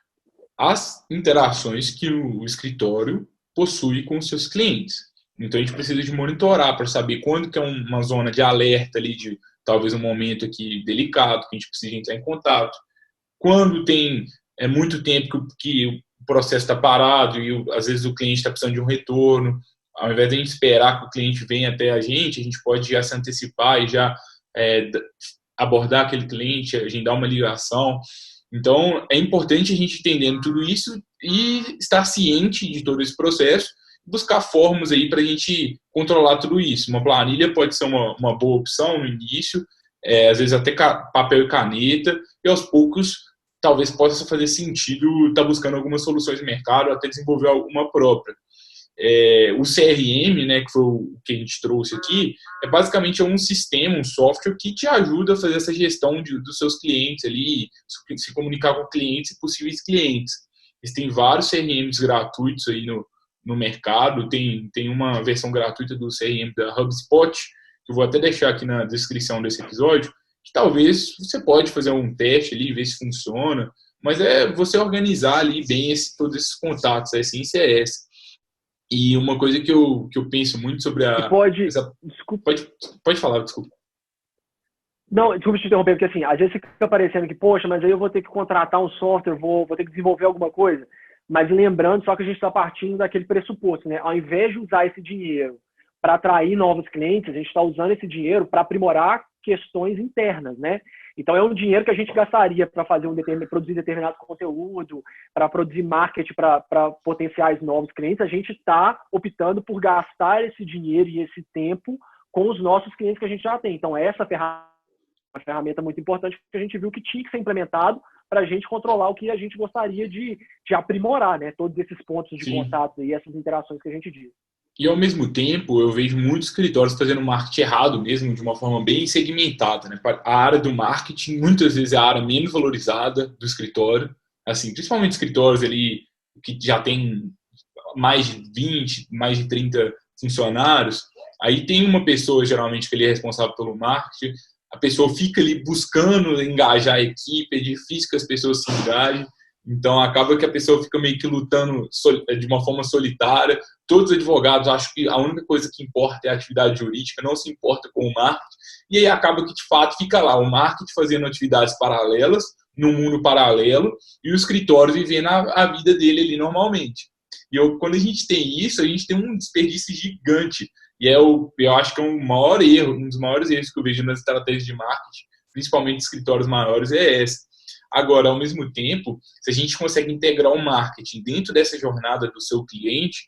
as interações que o escritório possui com os seus clientes. Então, a gente precisa de monitorar para saber quando que é uma zona de alerta ali, de talvez um momento aqui delicado, que a gente precisa entrar em contato. Quando tem muito tempo que o processo está parado e às vezes o cliente está precisando de um retorno, ao invés de a gente esperar que o cliente venha até a gente pode já se antecipar e já abordar aquele cliente, agendar uma ligação. Então, é importante a gente entendendo tudo isso e estar ciente de todo esse processo, buscar formas aí para a gente controlar tudo isso. Uma planilha pode ser uma boa opção no início, às vezes até papel e caneta, e aos poucos talvez possa fazer sentido estar buscando algumas soluções de mercado, até desenvolver alguma própria. O CRM, né, que foi o que a gente trouxe aqui, basicamente um sistema, um software que te ajuda a fazer essa gestão dos seus clientes ali, se comunicar com clientes e possíveis clientes. Existem vários CRMs gratuitos aí no mercado, tem uma versão gratuita do CRM da HubSpot, que eu vou até deixar aqui na descrição desse episódio, que talvez você pode fazer um teste ali, ver se funciona, mas é você organizar ali bem todos esses contatos, a essência é essa. E uma coisa que eu penso muito sobre
Desculpa.
Pode falar, desculpa.
Não, desculpa te interromper, porque assim, às vezes fica parecendo que, poxa, mas aí eu vou ter que contratar um software, vou ter que desenvolver alguma coisa. Mas lembrando só que a gente está partindo daquele pressuposto, né? Ao invés de usar esse dinheiro para atrair novos clientes, a gente está usando esse dinheiro para aprimorar questões internas, né? Então, é um dinheiro que a gente gastaria para produzir determinado conteúdo, para produzir marketing para potenciais novos clientes. A gente está optando por gastar esse dinheiro e esse tempo com os nossos clientes que a gente já tem. Então, essa ferramenta é uma ferramenta muito importante que a gente viu que tinha que ser implementado para a gente controlar o que a gente gostaria de aprimorar, né? Todos esses pontos de contato e essas interações que a gente diz.
E, ao mesmo tempo, eu vejo muitos escritórios fazendo marketing errado mesmo, de uma forma bem segmentada, né? A área do marketing, muitas vezes, é a área menos valorizada do escritório, assim, principalmente escritórios ali que já tem mais de 20, mais de 30 funcionários. Aí tem uma pessoa, geralmente, que ele é responsável pelo marketing, a pessoa fica ali buscando engajar a equipe, é difícil que as pessoas se engajem. Então, acaba que a pessoa fica meio que lutando de uma forma solitária. Todos os advogados acham que a única coisa que importa é a atividade jurídica, não se importa com o marketing. E aí acaba que, de fato, fica lá o marketing fazendo atividades paralelas, num mundo paralelo, e o escritório vivendo a vida dele ali normalmente. E quando a gente tem isso, a gente tem um desperdício gigante. E eu acho que é um dos maiores erros que eu vejo nas estratégias de marketing, principalmente escritórios maiores, é esse. Agora, ao mesmo tempo, se a gente consegue integrar o marketing dentro dessa jornada do seu cliente,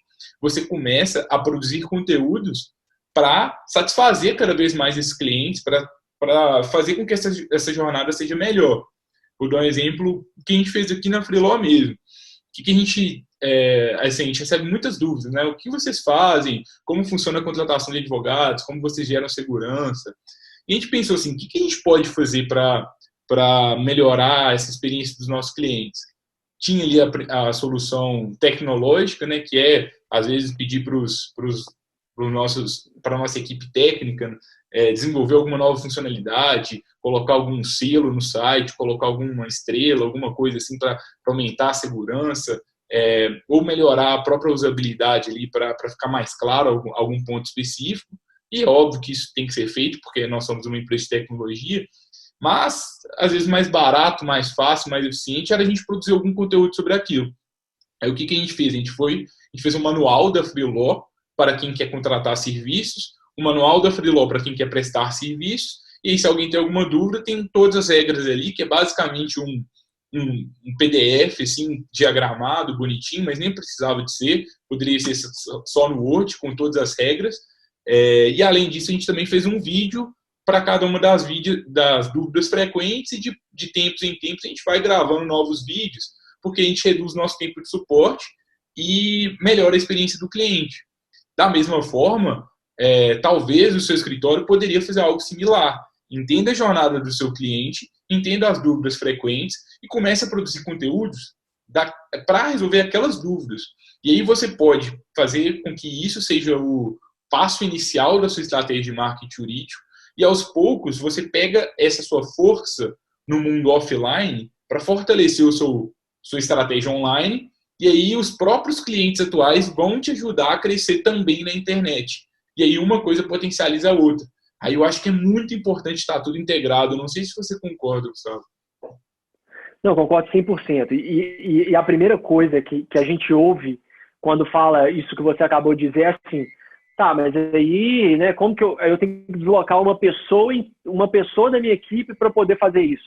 você começa a produzir conteúdos para satisfazer cada vez mais esses clientes, para fazer com que essa jornada seja melhor. Vou dar um exemplo que a gente fez aqui na Freeló mesmo. O que a gente, assim, a gente recebe muitas dúvidas, né? O que vocês fazem? Como funciona a contratação de advogados? Como vocês geram segurança? E a gente pensou assim, o que a gente pode fazer para melhorar essa experiência dos nossos clientes? Tinha ali a solução tecnológica, né, que é, às vezes, pedir para a nossa equipe técnica desenvolver alguma nova funcionalidade, colocar algum selo no site, colocar alguma estrela, alguma coisa assim para aumentar a segurança, ou melhorar a própria usabilidade ali para ficar mais claro algum ponto específico. E é óbvio que isso tem que ser feito, porque nós somos uma empresa de tecnologia, mas, às vezes, mais barato, mais fácil, mais eficiente era a gente produzir algum conteúdo sobre aquilo. Aí, o que a gente fez? A gente fez um manual da Freeló para quem quer contratar serviços, um manual da Freeló para quem quer prestar serviços, e aí, se alguém tem alguma dúvida, tem todas as regras ali, que é basicamente um PDF, assim, diagramado, bonitinho, mas nem precisava de ser, poderia ser só no Word, com todas as regras. E, além disso, a gente também fez um vídeo para cada uma das dúvidas frequentes, e de tempos em tempos a gente vai gravando novos vídeos, porque a gente reduz nosso tempo de suporte e melhora a experiência do cliente. Da mesma forma, talvez o seu escritório poderia fazer algo similar. Entenda a jornada do seu cliente, entenda as dúvidas frequentes e comece a produzir conteúdos para resolver aquelas dúvidas. E aí você pode fazer com que isso seja o passo inicial da sua estratégia de marketing jurídico e aos poucos você pega essa sua força no mundo offline para fortalecer sua estratégia online e aí os próprios clientes atuais vão te ajudar a crescer também na internet. E aí uma coisa potencializa a outra. Aí eu acho que é muito importante estar tudo integrado. Não sei se você concorda, Gustavo.
Não, concordo 100%. E a primeira coisa que a gente ouve quando fala isso que você acabou de dizer é assim, tá, mas aí, né, como que eu tenho que deslocar uma pessoa da minha equipe para poder fazer isso?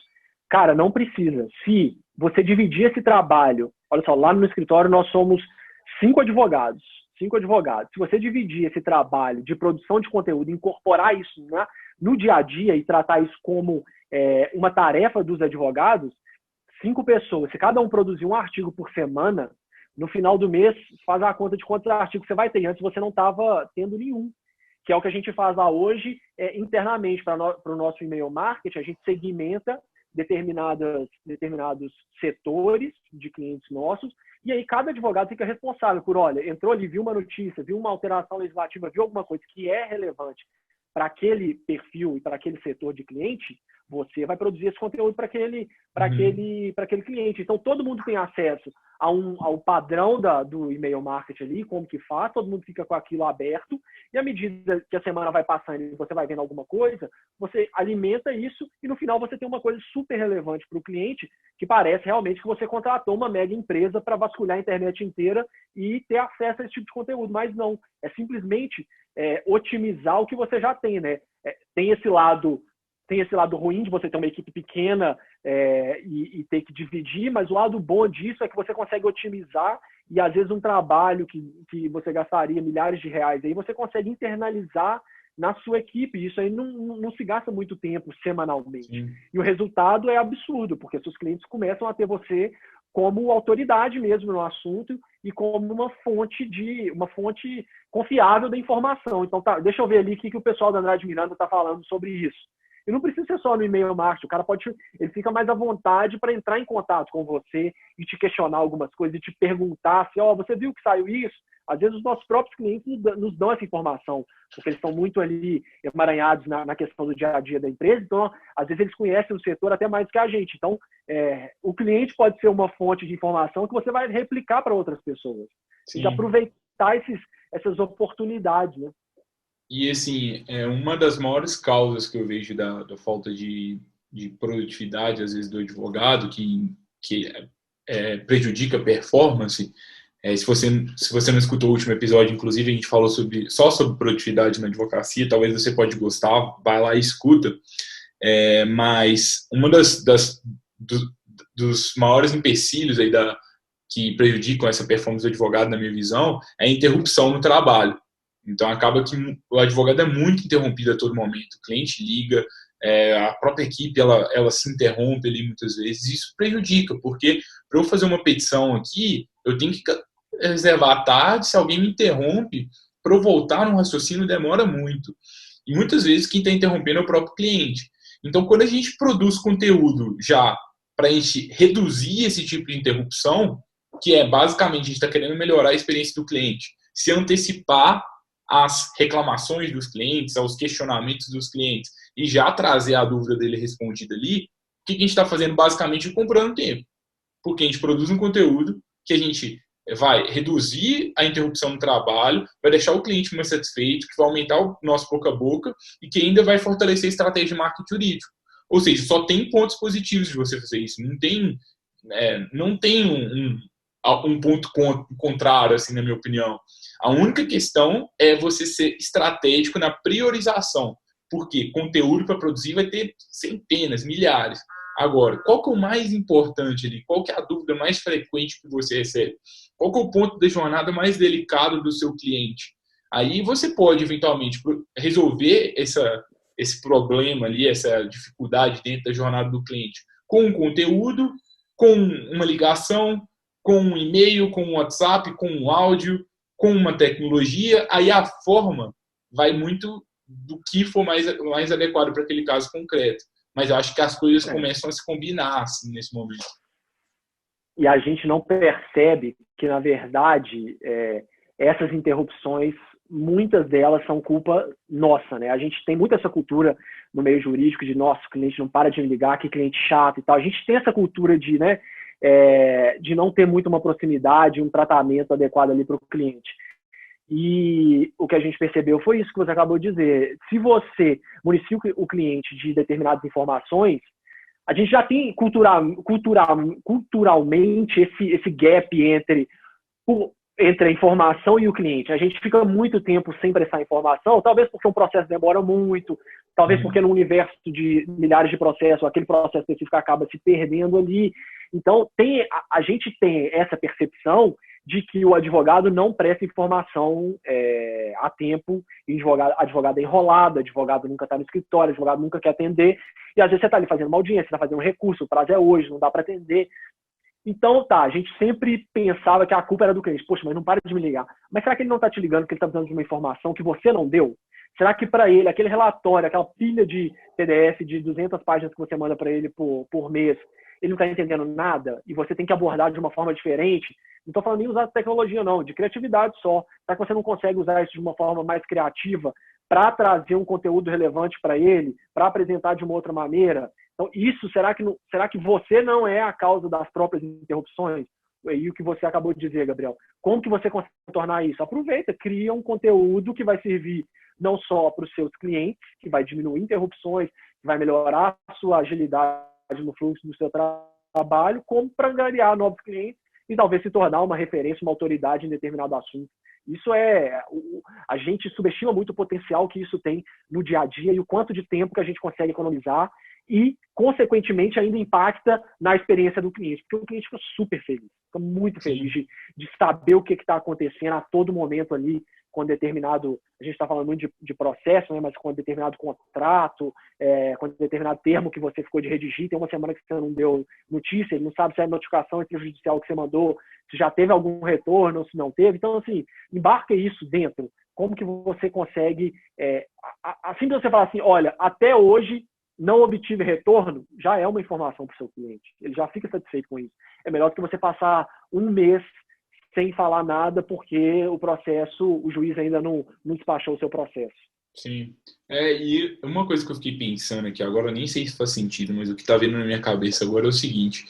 Cara, não precisa. Se você dividir esse trabalho, olha só, lá no escritório nós somos 5 advogados. 5 advogados. Se você dividir esse trabalho de produção de conteúdo, incorporar isso no dia a dia e tratar isso como uma tarefa dos advogados, 5 pessoas, se cada um produzir um artigo por semana, no final do mês, faz a conta de quantos artigos você vai ter. Antes você não estava tendo nenhum, que é o que a gente faz lá hoje internamente para o nosso e-mail marketing. A gente segmenta determinados setores de clientes nossos, e aí cada advogado fica responsável por, olha, entrou ali, viu uma notícia, viu uma alteração legislativa, viu alguma coisa que é relevante para aquele perfil e para aquele setor de cliente, você vai produzir esse conteúdo para aquele cliente. Então, todo mundo tem acesso ao padrão do e-mail marketing ali, como que faz, todo mundo fica com aquilo aberto, e à medida que a semana vai passando e você vai vendo alguma coisa, você alimenta isso e no final você tem uma coisa super relevante para o cliente, que parece realmente que você contratou uma mega empresa para vasculhar a internet inteira e ter acesso a esse tipo de conteúdo. Mas não, é simplesmente otimizar o que você já tem, né? Tem esse lado ruim de você ter uma equipe pequena e ter que dividir, mas o lado bom disso é que você consegue otimizar e, às vezes, um trabalho que você gastaria milhares de reais, aí você consegue internalizar na sua equipe. Isso aí não se gasta muito tempo semanalmente. Sim. E o resultado é absurdo, porque seus clientes começam a ter você como autoridade mesmo no assunto e como uma fonte confiável da informação. Então, tá, deixa eu ver ali o que o pessoal da Andrade Miranda está falando sobre isso. E não precisa ser só no e-mail marketing, o cara ele fica mais à vontade para entrar em contato com você e te questionar algumas coisas e te perguntar se, você viu que saiu isso? Às vezes os nossos próprios clientes nos dão essa informação, porque eles estão muito ali emaranhados na questão do dia a dia da empresa, então às vezes eles conhecem o setor até mais que a gente. Então, o cliente pode ser uma fonte de informação que você vai replicar para outras pessoas. Sim. E aproveitar essas oportunidades, né?
E, assim, uma das maiores causas que eu vejo da falta de produtividade, às vezes, do advogado, que prejudica a performance. Se você não escutou o último episódio, inclusive, a gente falou só sobre produtividade na advocacia, talvez você pode gostar, vai lá e escuta. Mas uma dos maiores empecilhos aí que prejudicam essa performance do advogado, na minha visão, é a interrupção no trabalho. Então, acaba que o advogado é muito interrompido a todo momento. O cliente liga, a própria equipe ela se interrompe ali muitas vezes. Isso prejudica, porque para eu fazer uma petição aqui, eu tenho que reservar a tarde. Se alguém me interrompe, para eu voltar no raciocínio demora muito. E muitas vezes quem está interrompendo é o próprio cliente. Então, quando a gente produz conteúdo já para a gente reduzir esse tipo de interrupção, que basicamente a gente está querendo melhorar a experiência do cliente, se antecipar às reclamações dos clientes, aos questionamentos dos clientes e já trazer a dúvida dele respondida ali, o que a gente está fazendo basicamente? Comprando tempo. Porque a gente produz um conteúdo que a gente vai reduzir a interrupção no trabalho, vai deixar o cliente mais satisfeito, que vai aumentar o nosso boca a boca e que ainda vai fortalecer a estratégia de marketing jurídico. Ou seja, só tem pontos positivos de você fazer isso. Não tem um ponto contrário, assim, na minha opinião. A única questão é você ser estratégico na priorização, porque conteúdo para produzir vai ter centenas, milhares. Agora, qual que é o mais importante ali? Qual que é a dúvida mais frequente que você recebe? Qual que é o ponto da jornada mais delicado do seu cliente? Aí você pode, eventualmente, resolver esse problema ali, essa dificuldade dentro da jornada do cliente com um conteúdo, com uma ligação, com um e-mail, com um WhatsApp, com um áudio, com uma tecnologia. Aí a forma vai muito do que for mais adequado para aquele caso concreto. Mas eu acho que as coisas começam a se combinar assim, nesse momento.
E a gente não percebe que, na verdade, essas interrupções, muitas delas são culpa nossa, né? A gente tem muito essa cultura no meio jurídico de, nossa, o cliente não para de me ligar, que cliente chato e tal. A gente tem essa cultura de, né, de não ter muito uma proximidade, um tratamento adequado ali para o cliente. E o que a gente percebeu foi isso que você acabou de dizer. Se você municia o cliente de determinadas informações, a gente já tem culturalmente esse gap entre a informação e o cliente. A gente fica muito tempo sem prestar informação, talvez porque um processo demora muito, talvez porque no universo de milhares de processos, aquele processo específico acaba se perdendo ali. Então, a gente tem essa percepção de que o advogado não presta informação a tempo, e advogado é enrolado, advogado nunca está no escritório, advogado nunca quer atender, e às vezes você está ali fazendo uma audiência, está fazendo um recurso, o prazo é hoje, não dá para atender. Então, a gente sempre pensava que a culpa era do cliente. Poxa, mas não para de me ligar. Mas será que ele não está te ligando porque ele está precisando de uma informação que você não deu? Será que para ele, aquele relatório, aquela pilha de PDF de 200 páginas que você manda para ele por mês, ele não está entendendo nada e você tem que abordar de uma forma diferente? Não estou falando nem usar tecnologia, não, de criatividade só. Será que você não consegue usar isso de uma forma mais criativa para trazer um conteúdo relevante para ele, para apresentar de uma outra maneira? Então, isso, será que você não é a causa das próprias interrupções? E o que você acabou de dizer, Gabriel. Como que você consegue tornar isso? Aproveita, cria um conteúdo que vai servir não só para os seus clientes, que vai diminuir interrupções, que vai melhorar a sua agilidade no fluxo do seu trabalho, como para angariar novos clientes e talvez se tornar uma referência, uma autoridade em determinado assunto. Isso a gente subestima muito o potencial que isso tem no dia a dia e o quanto de tempo que a gente consegue economizar e, consequentemente, ainda impacta na experiência do cliente, porque o cliente fica super feliz, fica muito feliz de saber o que está acontecendo a todo momento ali, com determinado, a gente está falando muito de processo, né, mas com determinado contrato, com determinado termo que você ficou de redigir, tem uma semana que você não deu notícia, ele não sabe se é notificação extrajudicial que você mandou, se já teve algum retorno ou se não teve. Então, assim, embarca isso dentro. Como que você consegue, assim que você fala assim, olha, até hoje não obtive retorno, já é uma informação para o seu cliente. Ele já fica satisfeito com isso. É melhor do que você passar um mês sem falar nada porque o juiz ainda não despachou o seu processo.
Sim. E uma coisa que eu fiquei pensando aqui agora, eu nem sei se faz sentido, mas o que está vindo na minha cabeça agora é o seguinte,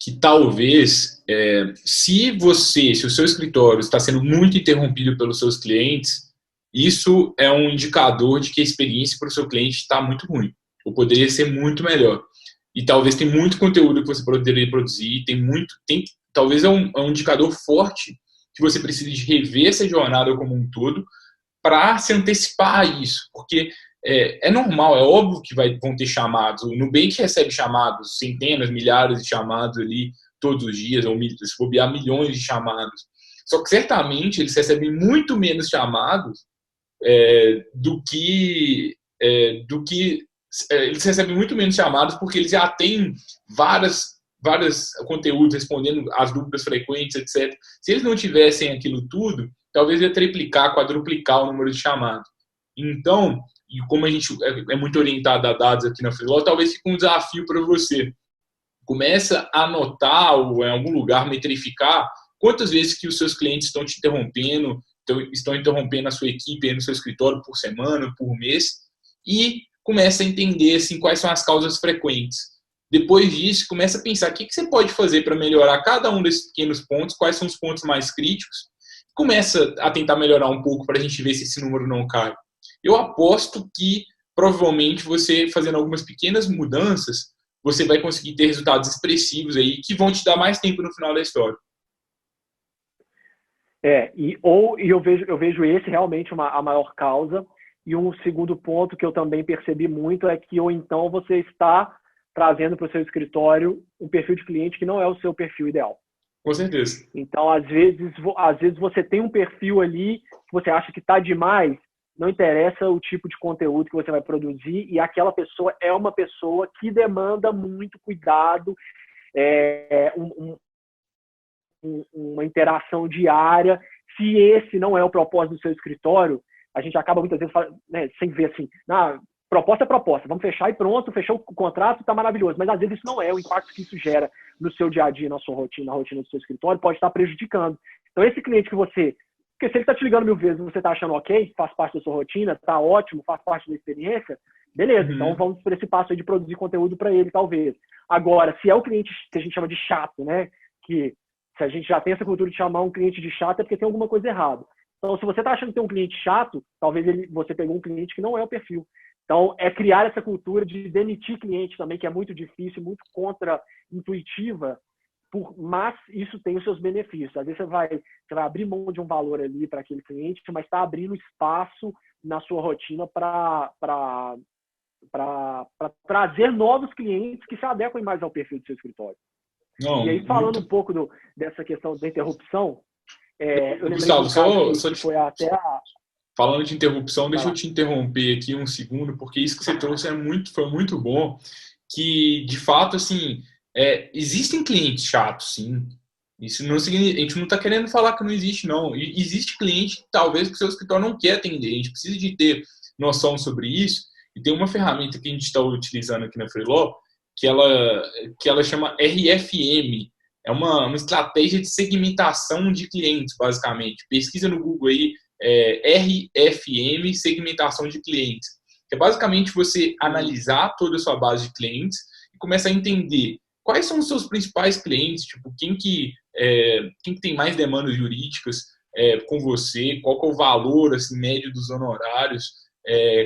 que talvez, se o seu escritório está sendo muito interrompido pelos seus clientes, isso é um indicador de que a experiência para o seu cliente está muito ruim, ou poderia ser muito melhor. E talvez tem muito conteúdo que você poderia produzir, talvez é um indicador forte que você precise de rever essa jornada como um todo para se antecipar a isso, porque é normal, é óbvio que vão ter chamados, o Nubank recebe chamados, centenas, milhares de chamados ali todos os dias, ou se bobear milhões de chamados, só que certamente eles recebem muito menos chamados do que eles recebem muito menos chamados porque eles já têm vários conteúdos respondendo às dúvidas frequentes, etc. Se eles não tivessem aquilo tudo, talvez ia triplicar, quadruplicar o número de chamados. Então, e como a gente é muito orientado a dados aqui na Freeló, talvez fique um desafio para você. Começa a anotar ou em algum lugar metrificar quantas vezes que os seus clientes estão te interrompendo, estão interrompendo a sua equipe no seu escritório por semana, por mês, e começa a entender assim, quais são as causas frequentes. Depois disso, começa a pensar o que você pode fazer para melhorar cada um desses pequenos pontos, quais são os pontos mais críticos. Começa a tentar melhorar um pouco para a gente ver se esse número não cai. Eu aposto que, provavelmente, você fazendo algumas pequenas mudanças, você vai conseguir ter resultados expressivos aí que vão te dar mais tempo no final da história.
E eu vejo esse realmente a maior causa. E um segundo ponto que eu também percebi muito é que ou então você está trazendo para o seu escritório um perfil de cliente que não é o seu perfil ideal.
Com certeza.
Então, às vezes você tem um perfil ali que você acha que está demais, não interessa o tipo de conteúdo que você vai produzir, e aquela pessoa é uma pessoa que demanda muito cuidado, uma interação diária. Se esse não é o propósito do seu escritório, a gente acaba muitas vezes, né, sem ver assim, proposta é proposta, vamos fechar e pronto, fechou o contrato, está maravilhoso. Mas às vezes isso não é, o impacto que isso gera no seu dia a dia, na sua rotina, na rotina do seu escritório, pode estar prejudicando. Então esse cliente que você, porque se ele está te ligando 1000 vezes e você está achando ok, faz parte da sua rotina, está ótimo, faz parte da experiência, beleza, então vamos por esse passo aí de produzir conteúdo para ele, talvez. Agora, se é o cliente que a gente chama de chato, né, que se a gente já tem essa cultura de chamar um cliente de chato é porque tem alguma coisa errada. Então, se você está achando que tem um cliente chato, talvez você pegou um cliente que não é o perfil. Então, é criar essa cultura de demitir cliente também, que é muito difícil, muito contra-intuitiva, mas isso tem os seus benefícios. Às vezes você vai abrir mão de um valor ali para aquele cliente, mas está abrindo espaço na sua rotina para trazer novos clientes que se adequem mais ao perfil do seu escritório.
Não,
e aí, falando um pouco dessa questão da interrupção, eu lembrei
Gustavo,
que foi até a...
Falando de interrupção, deixa eu te interromper aqui um segundo, porque isso que você trouxe foi muito bom, que, de fato, assim, existem clientes chatos, sim. Isso não significa, a gente não está querendo falar que não existe, não. Existe cliente, talvez, que o seu escritório não quer atender. A gente precisa de ter noção sobre isso. E tem uma ferramenta que a gente está utilizando aqui na Freeló, que ela chama RFM. É uma estratégia de segmentação de clientes, basicamente. Pesquisa no Google aí, RFM, segmentação de clientes. Que é basicamente você analisar toda a sua base de clientes e começar a entender quais são os seus principais clientes, tipo, quem que tem mais demandas jurídicas com você, qual que é o valor assim, médio dos honorários,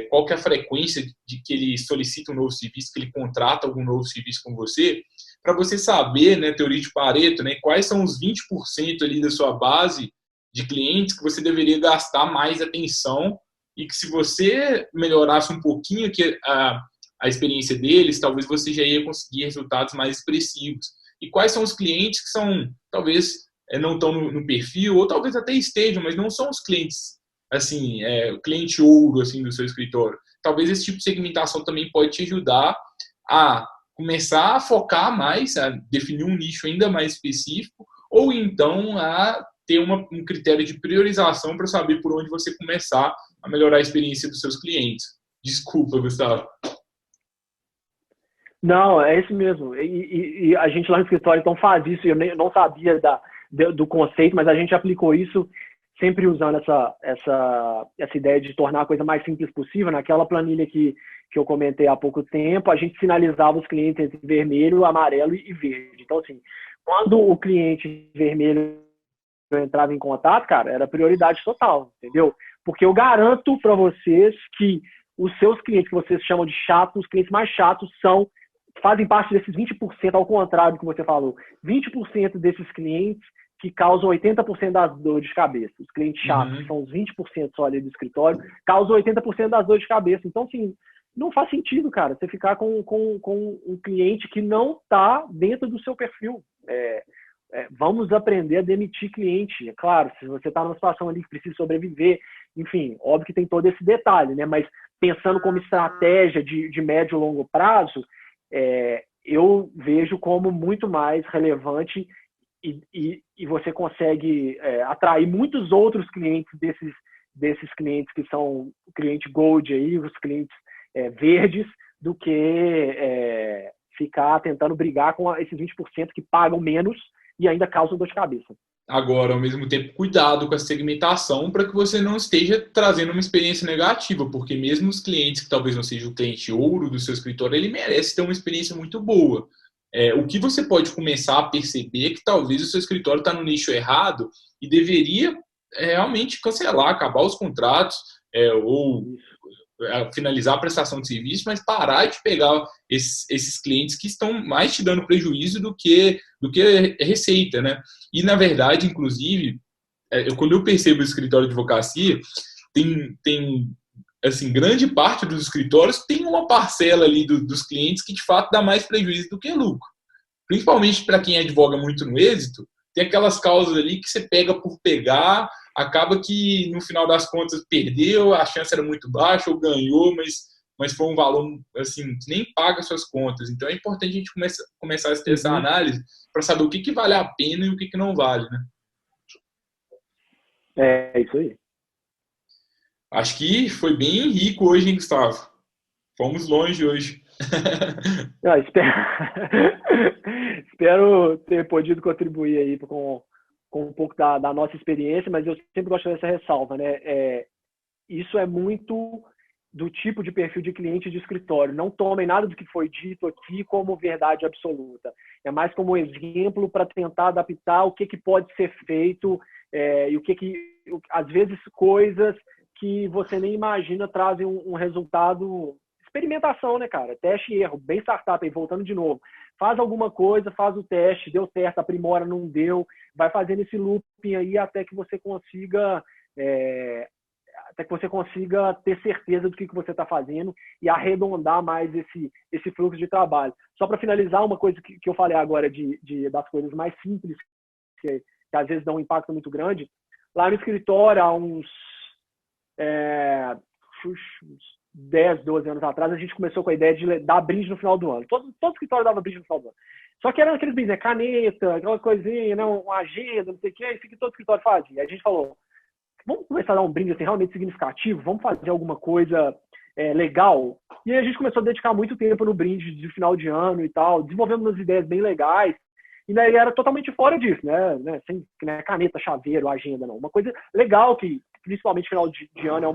qual que é a frequência de que ele solicita um novo serviço, que ele contrata algum novo serviço com você, para você saber, né, teoria de Pareto, né, quais são os 20% ali da sua base de clientes que você deveria gastar mais atenção e que se você melhorasse um pouquinho a experiência deles, talvez você já ia conseguir resultados mais expressivos. E quais são os clientes que são, talvez, não estão no perfil, ou talvez até estejam, mas não são os clientes, assim, o cliente ouro, assim, do seu escritório. Talvez esse tipo de segmentação também pode te ajudar a começar a focar mais, a definir um nicho ainda mais específico, ou então a ter um critério de priorização para saber por onde você começar a melhorar a experiência dos seus clientes. Desculpa, Gustavo.
Não, é isso mesmo. E a gente lá no escritório então faz isso. Eu não sabia do conceito, mas a gente aplicou isso sempre usando essa ideia de tornar a coisa mais simples possível. Naquela planilha que eu comentei há pouco tempo, a gente sinalizava os clientes entre vermelho, amarelo e verde. Então, assim, quando o cliente vermelho entrava em contato, cara, era prioridade total, entendeu? Porque eu garanto para vocês que os seus clientes, que vocês chamam de chatos, os clientes mais chatos fazem parte desses 20%, ao contrário do que você falou. 20% desses clientes que causam 80% das dores de cabeça. Os clientes chatos, que são os 20% só ali do escritório, causam 80% das dores de cabeça. Então, assim, não faz sentido, cara, você ficar com um cliente que não está dentro do seu perfil. Vamos aprender a demitir cliente. É claro, se você está numa situação ali que precisa sobreviver, enfim, óbvio que tem todo esse detalhe, né? Mas pensando como estratégia de médio e longo prazo, eu vejo como muito mais relevante e você consegue atrair muitos outros clientes desses clientes que são o cliente gold aí, os clientes verdes, do que ficar tentando brigar com esses 20% que pagam menos e ainda causam dor de cabeça.
Agora, ao mesmo tempo, cuidado com a segmentação para que você não esteja trazendo uma experiência negativa, porque mesmo os clientes que talvez não seja o cliente ouro do seu escritório, ele merece ter uma experiência muito boa. O que você pode começar a perceber é que talvez o seu escritório está no nicho errado e deveria realmente cancelar, acabar os contratos ou finalizar a prestação de serviço, mas parar de pegar esses clientes que estão mais te dando prejuízo do que receita, né? E, na verdade, inclusive, quando eu percebo o escritório de advocacia, tem assim, grande parte dos escritórios tem uma parcela ali dos clientes que, de fato, dá mais prejuízo do que lucro. Principalmente para quem advoga muito no êxito, tem aquelas causas ali que você pega por pegar, acaba que, no final das contas, perdeu, a chance era muito baixa, ou ganhou, mas foi um valor assim, que nem paga suas contas. Então, é importante a gente começar a ter essa análise para saber o que vale a pena e o que não vale, né?
É isso aí.
Acho que foi bem rico hoje, hein, Gustavo? Fomos longe hoje.
Eu espero, espero ter podido contribuir aí com um pouco da nossa experiência, mas eu sempre gosto dessa ressalva, né? Isso é muito do tipo de perfil de cliente de escritório. Não tomem nada do que foi dito aqui como verdade absoluta. É mais como exemplo para tentar adaptar o que pode ser feito e às vezes, coisas que você nem imagina trazem um resultado. Experimentação, né, cara? Teste e erro, bem startup aí, voltando de novo. Faz alguma coisa, faz o teste, deu certo, aprimora, não deu, vai fazendo esse looping aí até que você consiga ter certeza do que você está fazendo e arredondar mais esse fluxo de trabalho. Só para finalizar, uma coisa que eu falei agora das coisas mais simples, que às vezes dão um impacto muito grande, lá no escritório, há uns 10, 12 anos atrás, a gente começou com a ideia de dar brinde no final do ano. Todo escritório dava brinde no final do ano. Só que eram aqueles brindes, né? Caneta, aquela coisinha, né? Uma agenda, não sei o que, isso que todo escritório fazia. Aí a gente falou, vamos começar a dar um brinde assim, realmente significativo, vamos fazer alguma coisa legal. E aí a gente começou a dedicar muito tempo no brinde de final de ano e tal, desenvolvendo umas ideias bem legais. E daí era totalmente fora disso, né? Sem caneta, chaveiro, agenda, não. Uma coisa legal que, principalmente final de ano,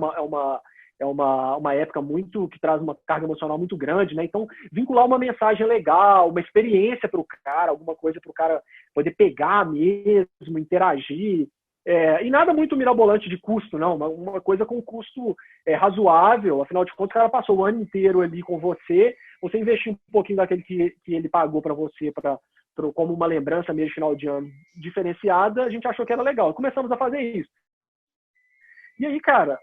é uma época muito que traz uma carga emocional muito grande, né? Então, vincular uma mensagem legal, uma experiência para o cara, alguma coisa para o cara poder pegar mesmo, interagir. E nada muito mirabolante de custo, não. Uma coisa com custo razoável. Afinal de contas, o cara passou o ano inteiro ali com você investiu um pouquinho daquele que ele pagou para você como uma lembrança mesmo de final de ano diferenciada, a gente achou que era legal. Começamos a fazer isso. E aí, cara,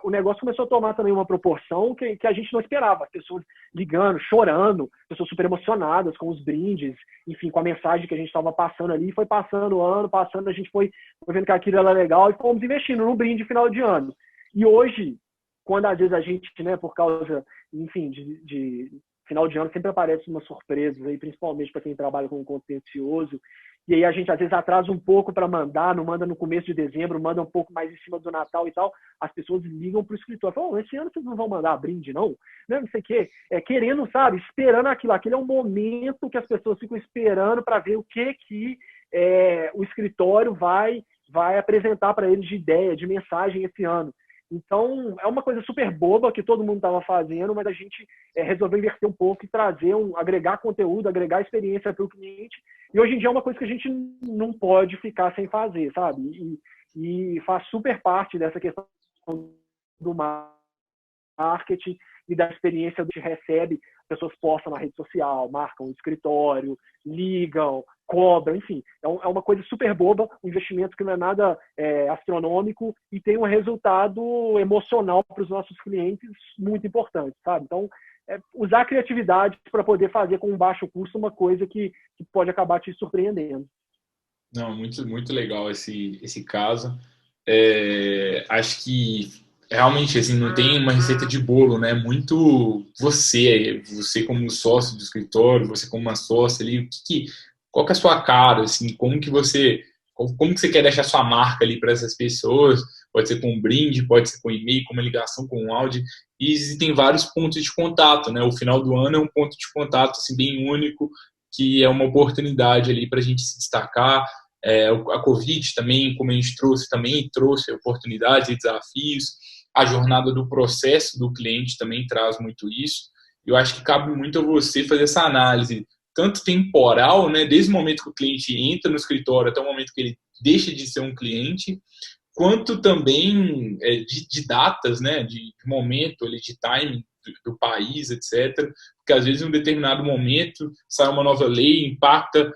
o negócio começou a tomar também uma proporção que a gente não esperava. As pessoas ligando, chorando, pessoas super emocionadas com os brindes, enfim, com a mensagem que a gente estava passando ali. Foi passando o ano, a gente foi vendo que aquilo era legal e fomos investindo no brinde final de ano. E hoje, quando às vezes a gente, né, por causa, enfim, de final de ano, sempre aparecem umas surpresas aí, principalmente para quem trabalha com contencioso. E aí a gente às vezes atrasa um pouco para mandar, não manda no começo de dezembro, manda um pouco mais em cima do Natal e tal. As pessoas ligam para o escritório, falam, esse ano vocês não vão mandar brinde, não? Não sei o quê. Querendo, sabe, esperando aquilo. Aquele é um momento que as pessoas ficam esperando para ver o que o escritório vai apresentar para eles de ideia, de mensagem esse ano. Então, é uma coisa super boba que todo mundo estava fazendo, mas a gente resolveu inverter um pouco e agregar conteúdo, agregar experiência para o cliente. E hoje em dia é uma coisa que a gente não pode ficar sem fazer, sabe? E faz super parte dessa questão do marketing e da experiência que recebe. As pessoas postam na rede social, marcam o escritório, ligam, cobram, enfim. É uma coisa super boba, um investimento que não é nada astronômico e tem um resultado emocional para os nossos clientes muito importante, sabe? Então, usar a criatividade para poder fazer com um baixo custo uma coisa que pode acabar te surpreendendo.
Não, muito, muito legal esse caso. Acho que realmente assim, não tem uma receita de bolo, né? Muito você como sócio do escritório, você como uma sócia ali, qual que é a sua cara, assim, como que você quer deixar sua marca ali para essas pessoas? Pode ser com um brinde, pode ser com e-mail, com uma ligação, com um áudio. E existem vários pontos de contato, né? O final do ano é um ponto de contato assim bem único, que é uma oportunidade ali para a gente se destacar. A Covid também, como a gente também trouxe oportunidades e desafios. A jornada do processo do cliente também traz muito isso. Eu acho que cabe muito a você fazer essa análise, tanto temporal, né, desde o momento que o cliente entra no escritório até o momento que ele deixa de ser um cliente, quanto também de datas, né, de momento, de timing do país, etc. Porque às vezes em um determinado momento sai uma nova lei, impacta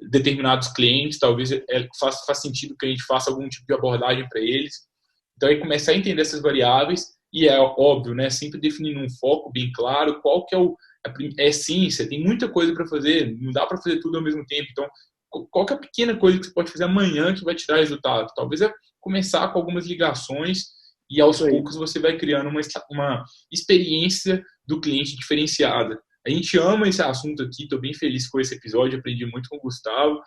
determinados clientes, talvez faça sentido que a gente faça algum tipo de abordagem para eles. Então, é começar a entender essas variáveis e é óbvio, né, sempre definindo um foco bem claro, qual que é a essência, tem muita coisa para fazer, não dá para fazer tudo ao mesmo tempo. Então, qual que é a pequena coisa que você pode fazer amanhã que vai te dar resultado? Talvez começar com algumas ligações e aos poucos você vai criando uma experiência do cliente diferenciada. A gente ama esse assunto aqui, estou bem feliz com esse episódio, aprendi muito com o Gustavo.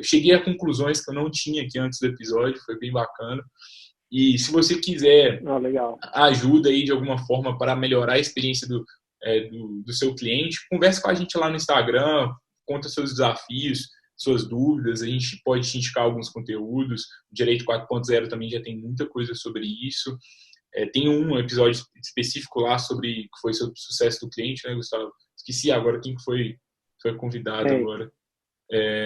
Cheguei a conclusões que eu não tinha aqui antes do episódio, foi bem bacana. E se você quiser
legal.
ajuda aí de alguma forma para melhorar a experiência do seu cliente, converse com a gente lá no Instagram, conta seus desafios, suas dúvidas, a gente pode te indicar alguns conteúdos. O Direito 4.0 também já tem muita coisa sobre isso. Tem um episódio específico lá sobre que foi sobre o sucesso do cliente, né, Gustavo? Esqueci agora quem que foi convidado agora.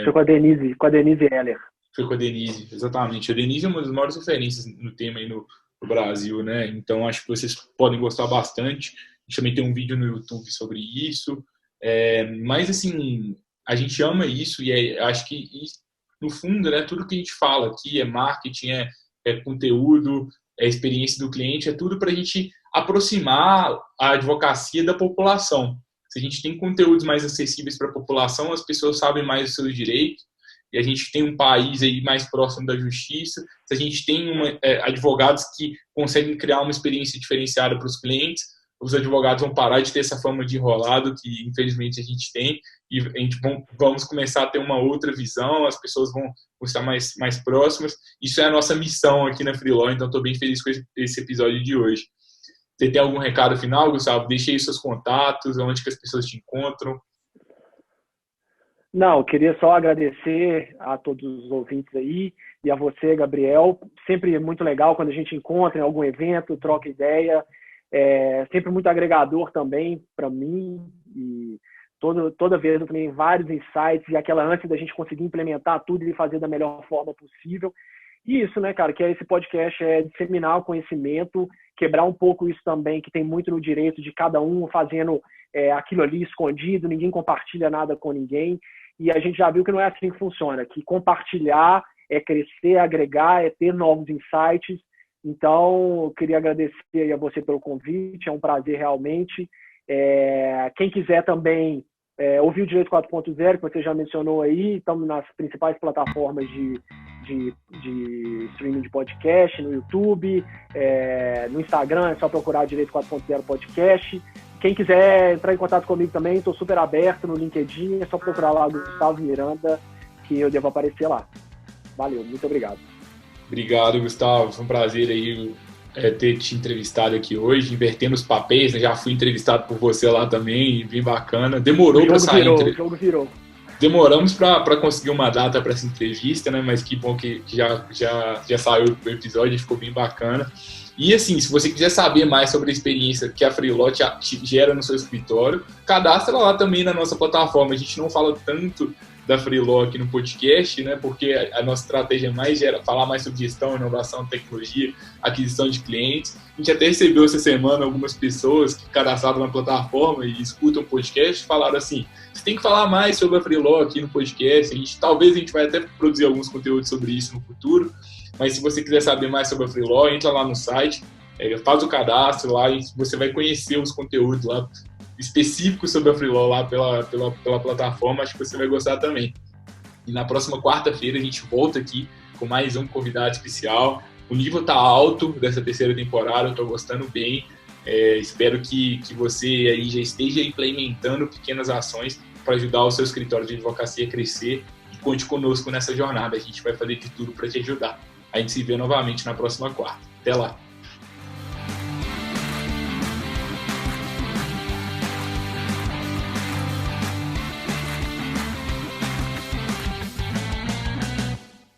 Foi com a Denise Heller.
Foi com a Denise, exatamente. A Denise é uma das maiores referências no tema aí no Brasil, né? Então acho que vocês podem gostar bastante. A gente também tem um vídeo no YouTube sobre isso. Mas assim, a gente ama isso e acho que no fundo, né, tudo que a gente fala aqui é marketing, é conteúdo, é experiência do cliente, é tudo para a gente aproximar a advocacia da população. Se a gente tem conteúdos mais acessíveis para a população, as pessoas sabem mais os seus direitos, e a gente tem um país aí mais próximo da justiça, se a gente tem advogados que conseguem criar uma experiência diferenciada para os clientes, os advogados vão parar de ter essa fama de enrolado que infelizmente a gente tem, e a gente vamos começar a ter uma outra visão, as pessoas vão estar mais próximas. Isso é a nossa missão aqui na Freeló, então estou bem feliz com esse episódio de hoje. Você tem algum recado final, Gustavo? Deixe aí seus contatos, onde que as pessoas te encontram.
Não, eu queria só agradecer a todos os ouvintes aí e a você, Gabriel. Sempre muito legal quando a gente encontra em algum evento, troca ideia. Sempre muito agregador também para mim. E toda vez eu também vários insights e aquela ânsia da gente conseguir implementar tudo e fazer da melhor forma possível. E isso, né, cara, que esse podcast é disseminar o conhecimento, quebrar um pouco isso também, que tem muito no direito de cada um fazendo aquilo ali escondido, ninguém compartilha nada com ninguém. E a gente já viu que não é assim que funciona, que compartilhar é crescer, agregar, é ter novos insights. Então, eu queria agradecer aí a você pelo convite, é um prazer realmente. Quem quiser também ouvir o Direito 4.0, que você já mencionou aí, estamos nas principais plataformas de streaming de podcast, no YouTube, no Instagram, é só procurar Direito 4.0 Podcast. Quem quiser entrar em contato comigo também, estou super aberto no LinkedIn, é só procurar lá Gustavo Miranda, que eu devo aparecer lá. Valeu, muito obrigado.
Obrigado, Gustavo. Foi um prazer aí ter te entrevistado aqui hoje, invertendo os papéis, né? Já fui entrevistado por você lá também, bem bacana. Demorou para sair.
O jogo virou.
Demoramos para conseguir uma data para essa entrevista, né? Mas que bom que já saiu o episódio, ficou bem bacana. E assim, se você quiser saber mais sobre a experiência que a Freeló te gera no seu escritório, cadastra lá também na nossa plataforma. A gente não fala tanto da Freeló aqui no podcast, né? Porque a nossa estratégia é falar mais sobre gestão, inovação, tecnologia, aquisição de clientes. A gente até recebeu essa semana algumas pessoas que cadastraram na plataforma e escutam o podcast, falaram assim: você tem que falar mais sobre a Freeló aqui no podcast. Talvez a gente vai até produzir alguns conteúdos sobre isso no futuro. Mas se você quiser saber mais sobre a Freeló, entra lá no site, faz o cadastro lá e você vai conhecer os conteúdos lá específicos sobre a Freeló lá pela plataforma. Acho que você vai gostar também. E na próxima quarta-feira a gente volta aqui com mais um convidado especial. O nível tá alto dessa terceira temporada, eu tô gostando bem. Espero que você aí já esteja implementando pequenas ações para ajudar o seu escritório de advocacia a crescer, e conte conosco nessa jornada. A gente vai fazer de tudo para te ajudar. A gente se vê novamente na próxima quarta. Até lá!